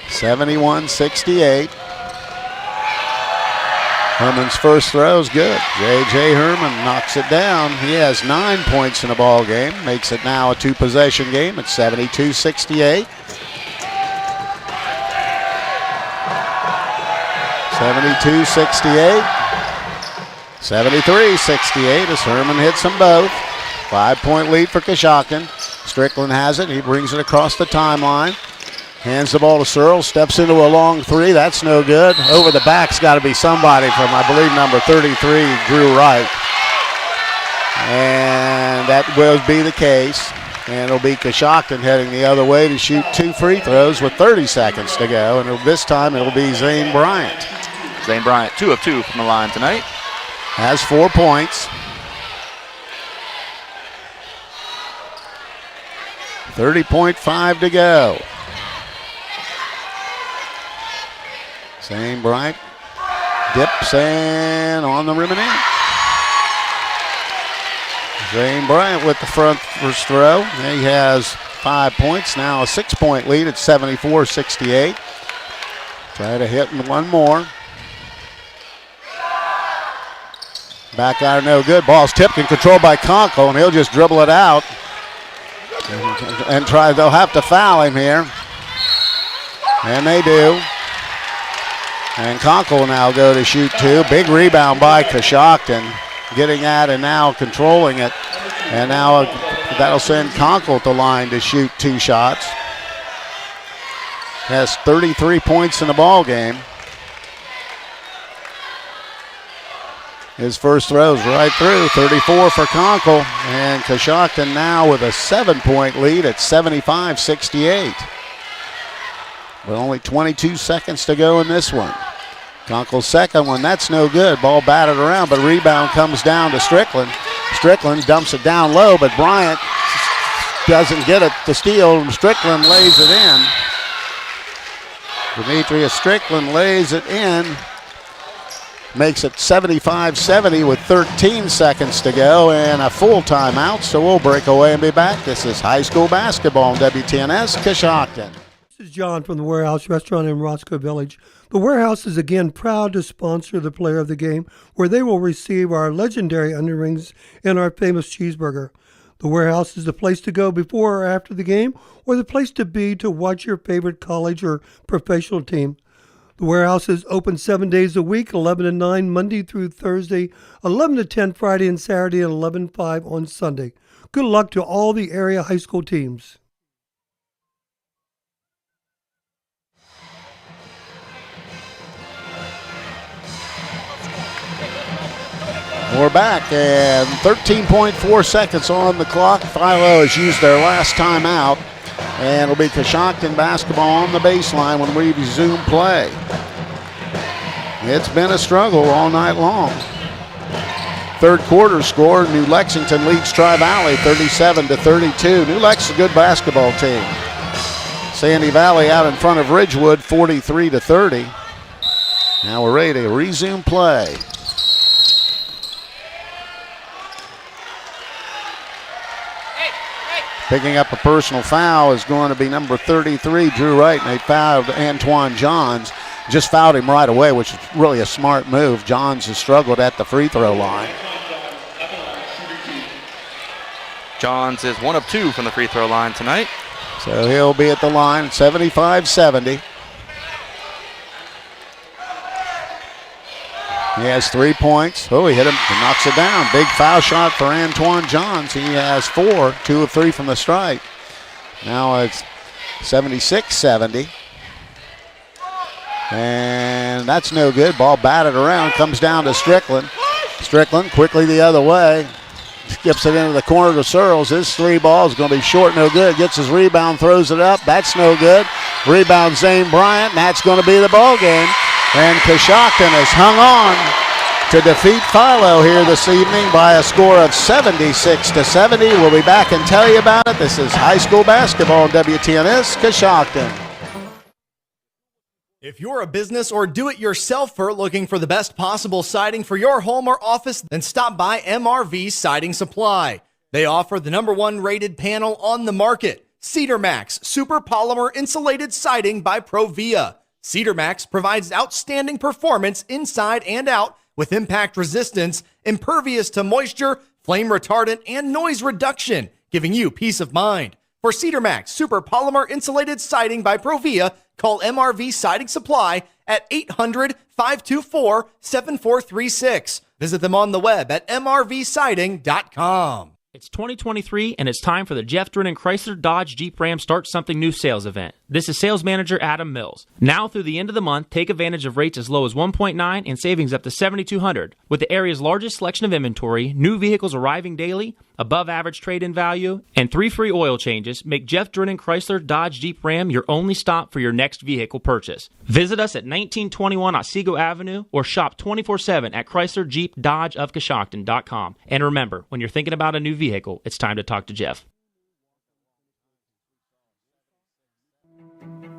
[SPEAKER 2] (71-68). Herman's first throw is good. J.J. Herman knocks it down. He has 9 points in the ball game. Makes it now a 2-possession game at 72-68. 72-68. 73-68 as Herman hits them both. 5-point lead for Coshocton. Strickland has it. He brings it across the timeline. Hands the ball to Searles. Steps into a long 3. That's no good. Over the back's got to be somebody from, I believe, number 33, Drew Wright. And that will be the case. And it'll be Coshocton heading the other way to shoot 2 free throws with 30 seconds to go. And this time it'll be Zane Bryant.
[SPEAKER 6] Zane Bryant, 2 of 2 from the line tonight.
[SPEAKER 2] Has 4 points. 30.5 to go. Zane Bryant dips and on the rim and in. Zane Bryant with the first throw. He has 5 points, now a 6-point lead at 74-68. Try to hit one more. Back iron, no good. Ball's tipped and controlled by Conkle, and he'll just dribble it out. And they'll have to foul him here. And they do. And Conkle will now go to shoot two. Big rebound by Coshocton. Getting at and now controlling it. And now that'll send Conkle to the line to shoot 2 shots. Has 33 points in the ball game. His first throw's right through, 34 for Conkle. And Coshocton now with a 7-point lead at 75-68. With only 22 seconds to go in this one. Conkle's second one, that's no good. Ball batted around, but rebound comes down to Strickland. Strickland dumps it down low, but Bryant doesn't get it to steal. Strickland lays it in. Demetrius Strickland lays it in. Makes it 75-70 with 13 seconds to go and a full timeout, so we'll break away and be back. This is high school basketball on WTNS Coshocton.
[SPEAKER 11] This is John from the Warehouse Restaurant in Roscoe Village. The Warehouse is again proud to sponsor the player of the game, where they will receive our legendary onion rings and our famous cheeseburger. The Warehouse is the place to go before or after the game, or the place to be to watch your favorite college or professional team. The Warehouse is open 7 days a week, 11 to 9 Monday through Thursday, 11 to 10 Friday and Saturday, and 11 to 5 on Sunday. Good luck to all the area high school teams.
[SPEAKER 2] We're back, and 13.4 seconds on the clock. Philo has used their last timeout, and it'll be Coshocton basketball on the baseline when we resume play. It's been a struggle all night long. Third quarter score, New Lexington leads Tri-Valley 37-32. New Lex is a good basketball team. Sandy Valley out in front of Ridgewood 43-30. Now we're ready to resume play. Picking up a personal foul is going to be number 33, Drew Wright, and they fouled Antoine Johns. Just fouled him right away, which is really a smart move. Johns has struggled at the free throw line.
[SPEAKER 6] Johns is 1 of 2 from the free throw line tonight.
[SPEAKER 2] So he'll be at the line, 75-70. He has 3 points. Oh, he hit him and knocks it down. Big foul shot for Antoine Johns. He has 4, 2 of 3 from the stripe. Now it's 76-70. And that's no good. Ball batted around, comes down to Strickland. Strickland quickly the other way. Skips it into the corner to Searles. His 3 ball is going to be short, no good. Gets his rebound, throws it up. That's no good. Rebound Zane Bryant, and that's going to be the ball game. And Coshocton has hung on to defeat Philo here this evening by a score of 76-70. We'll be back and tell you about it. This is high school basketball on WTNS Coshocton.
[SPEAKER 9] If you're a business or do-it-yourselfer looking for the best possible siding for your home or office, then stop by MRV Siding Supply. They offer the #1 rated panel on the market, Cedar Max Super Polymer Insulated Siding by Provia. Cedar Max provides outstanding performance inside and out with impact resistance, impervious to moisture, flame retardant, and noise reduction, giving you peace of mind. For Cedar Max Super Polymer Insulated Siding by Provia, call MRV Siding Supply at 800-524-7436. Visit them on the web at mrvsiding.com.
[SPEAKER 14] It's 2023, and it's time for the Jeff Drennan Chrysler Dodge Jeep Ram Start Something New sales event. This is sales manager Adam Mills. Now through the end of the month, take advantage of rates as low as 1.9 and savings up to $7,200. With the area's largest selection of inventory, new vehicles arriving daily, above average trade-in value, and 3 free oil changes, make Jeff Drennan Chrysler Dodge Jeep Ram your only stop for your next vehicle purchase. Visit us at 1921 Otsego Avenue or shop 24/7 at ChryslerJeepDodgeofCoshocton.com. And remember, when you're thinking about a new vehicle, it's time to talk to Jeff.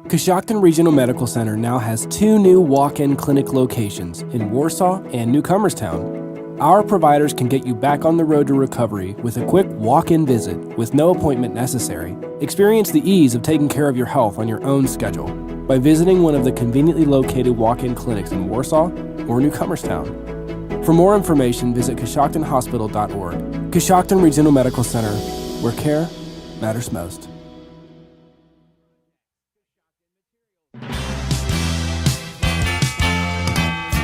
[SPEAKER 15] Coshocton Regional Medical Center now has 2 new walk-in clinic locations in Warsaw and Newcomerstown. Our providers can get you back on the road to recovery with a quick walk-in visit with no appointment necessary. Experience the ease of taking care of your health on your own schedule by visiting one of the conveniently located walk-in clinics in Warsaw or Newcomerstown. For more information, visit CoshoctonHospital.org. Coshocton Regional Medical Center, where care matters most.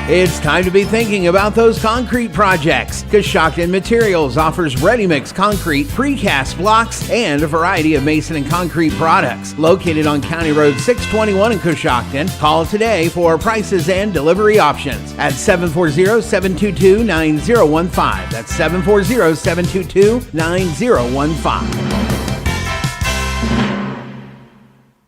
[SPEAKER 18] It's time to be thinking about those concrete projects. Coshocton Materials offers ready-mix concrete, precast blocks, and a variety of mason and concrete products. Located on County Road 621 in Coshocton, call today for prices and delivery options at 740-722-9015. That's 740-722-9015.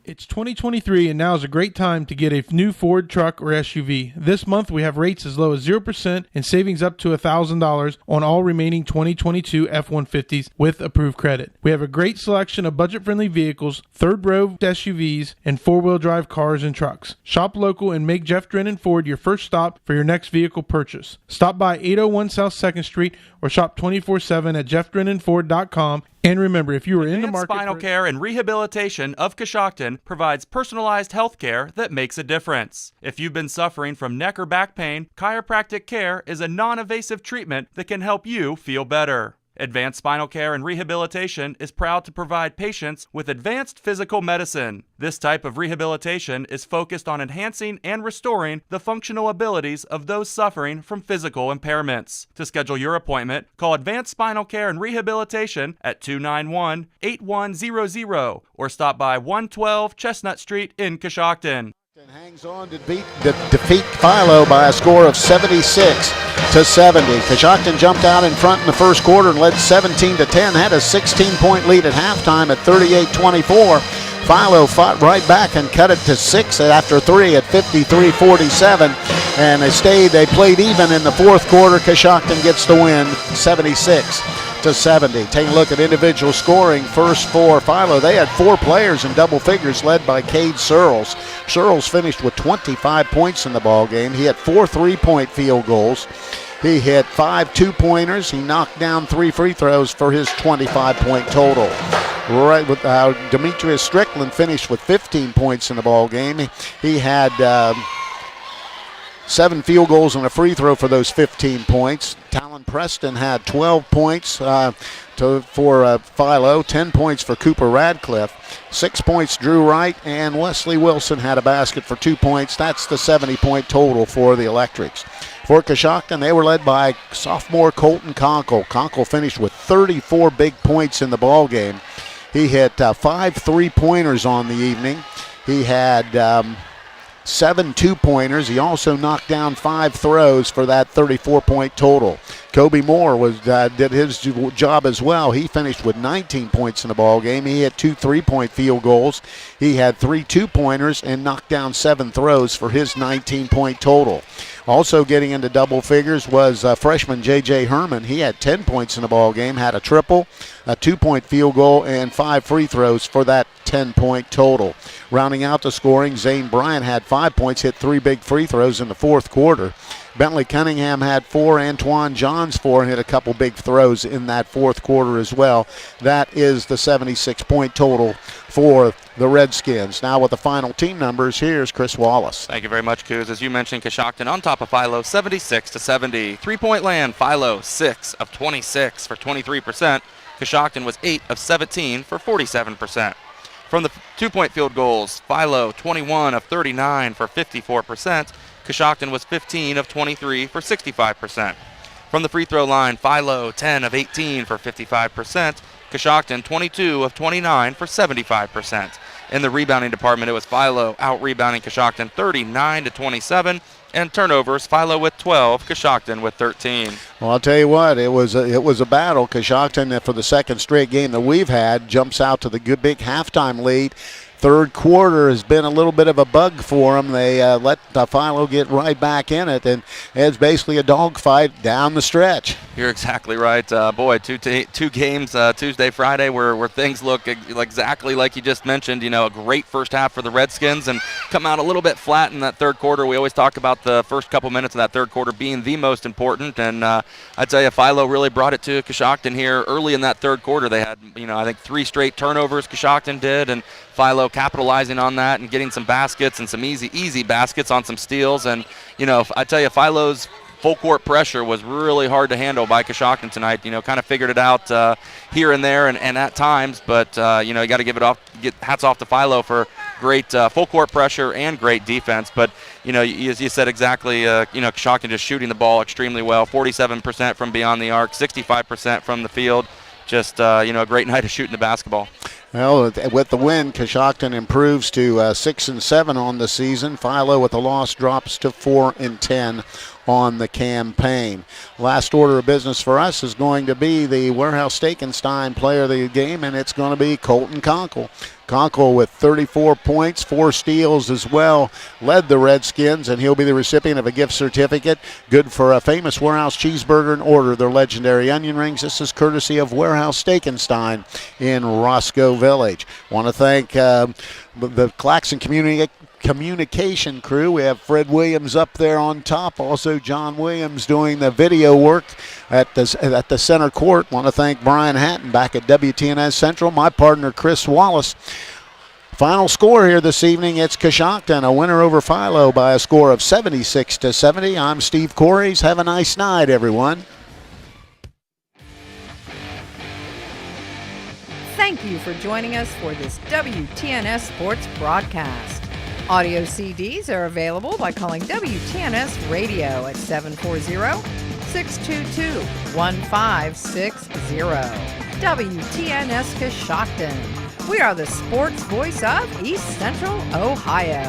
[SPEAKER 13] It's 2023 and now is a great time to get a new Ford truck or SUV. This month we have rates as low as 0% and savings up to $1,000 on all remaining 2022 F-150s with approved credit. We have a great selection of budget-friendly vehicles, third-row SUVs, and four-wheel drive cars and trucks. Shop local and make Jeff Drennan Ford your first stop for your next vehicle purchase. Stop by 801 South 2nd Street or shop 24/7 at jeffdrennanford.com. And remember, if you are in the market,
[SPEAKER 3] Spinal Care and Rehabilitation of Coshocton provides personalized health care that makes a difference. If you've been suffering from neck or back pain, chiropractic care is a non-invasive treatment that can help you feel better. Advanced Spinal Care and Rehabilitation is proud to provide patients with advanced physical medicine. This type of rehabilitation is focused on enhancing and restoring the functional abilities of those suffering from physical impairments. To schedule your appointment, call Advanced Spinal Care and Rehabilitation at 291-8100 or stop by 112 Chestnut Street in Coshocton.
[SPEAKER 2] Hangs on to defeat Philo by a score of 76-70. Coshocton jumped out in front in the first quarter and led 17-10. Had a 16-point lead at halftime at 38-24. Philo fought right back and cut it to 6 after 3 at 53-47. And they played even in the fourth quarter. Coshocton gets the win, 76-70. Taking a look at individual scoring, first for Philo. They had 4 players in double figures led by Cade Searles. Searles finished with 25 points in the ball game. He had 4 three-point field goals. He hit 5 two-pointers. He knocked down 3 free throws for his 25-point total. Right with Demetrius Strickland finished with 15 points in the ball game. He had 7 field goals and a free throw for those 15 points. Talon Preston had 12 points for Philo, 10 points for Cooper Radcliffe, 6 points Drew Wright, and Wesley Wilson had a basket for 2 points. That's the 70-point total for the Electrics. For Coshocton, they were led by sophomore Colton Conkle. Conkle finished with 34 big points in the ball game. He hit 5 three-pointers on the evening. He had 7 two-pointers. He also knocked down 5 throws for that 34-point total. Kobe Moore did his job as well. He finished with 19 points in the ball game. He had 2 three-point field goals. He had 3 two-pointers and knocked down 7 throws for his 19-point total. Also getting into double figures was freshman J.J. Herman. He had 10 points in the ball game, had a triple, a 2-point field goal, and 5 free throws for that 10-point total. Rounding out the scoring, Zane Bryant had 5 points, hit 3 big free throws in the fourth quarter. Bentley Cunningham had 4, Antoine Johns 4, and hit a couple big throws in that fourth quarter as well. That is the 76-point total for the Redskins. Now with the final team numbers, here's Chris Wallace.
[SPEAKER 6] Thank you very much, Coos. As you mentioned, Coshocton on top of Philo, 76-70. 3-point land, Philo 6 of 26 for 23%. Coshocton was 8 of 17 for 47%. From the 2-point field goals, Philo 21 of 39 for 54%. Coshocton was 15 of 23 for 65%. From the free throw line, Philo 10 of 18 for 55%. Coshocton 22 of 29 for 75%. In the rebounding department, it was Philo out-rebounding Coshocton 39-27. And turnovers, Philo with 12, Coshocton with 13.
[SPEAKER 2] Well, I'll tell you what, it was a battle. Coshocton, for the second straight game that we've had, jumps out to the good big halftime lead. Third quarter has been a little bit of a bug for them. They let Philo get right back in it, and it's basically a dogfight down the stretch.
[SPEAKER 6] You're exactly right. Boy, two games, Tuesday, Friday, where things look exactly like you just mentioned. A great first half for the Redskins and come out a little bit flat in that third quarter. We always talk about the first couple minutes of that third quarter being the most important, and I tell you, Philo really brought it to Coshocton here early in that third quarter. They had, I think 3 straight turnovers Coshocton did, and Philo capitalizing on that and getting some baskets and some easy baskets on some steals. And, I tell you, Philo's full court pressure was really hard to handle by Coshocton tonight. Kind of figured it out here and there and at times, but you got to get hats off to Philo for great full court pressure and great defense. But as you said exactly, Coshocton just shooting the ball extremely well, 47% from beyond the arc, 65% from the field. Just a great night of shooting the basketball.
[SPEAKER 2] Well, with the win, Coshocton improves to 6-7 on the season. Philo with a loss drops to 4-10 on the campaign. Last order of business for us is going to be the Warehouse Steakenstein player of the game, and it's going to be Colton Conkle. Conkle with 34 points, 4 steals as well, led the Redskins, and he'll be the recipient of a gift certificate, good for a famous Warehouse cheeseburger and order their legendary onion rings. This is courtesy of Warehouse Steakenstein in Roscoe Village. Want to thank the Claxon communication crew. We have Fred Williams up there on top, also John Williams doing the video work at the center court. Want to thank Brian Hatton back at WTNS Central, my partner Chris Wallace. Final score here this evening, it's Coshocton, a winner over Philo by a score of 76-70. I'm Steve Corries. Have a nice night, everyone.
[SPEAKER 19] Thank you for joining us for this WTNS Sports broadcast. Audio CDs are available by calling WTNS Radio at 740-622-1560. WTNS Coshocton. We are the sports voice of East Central Ohio.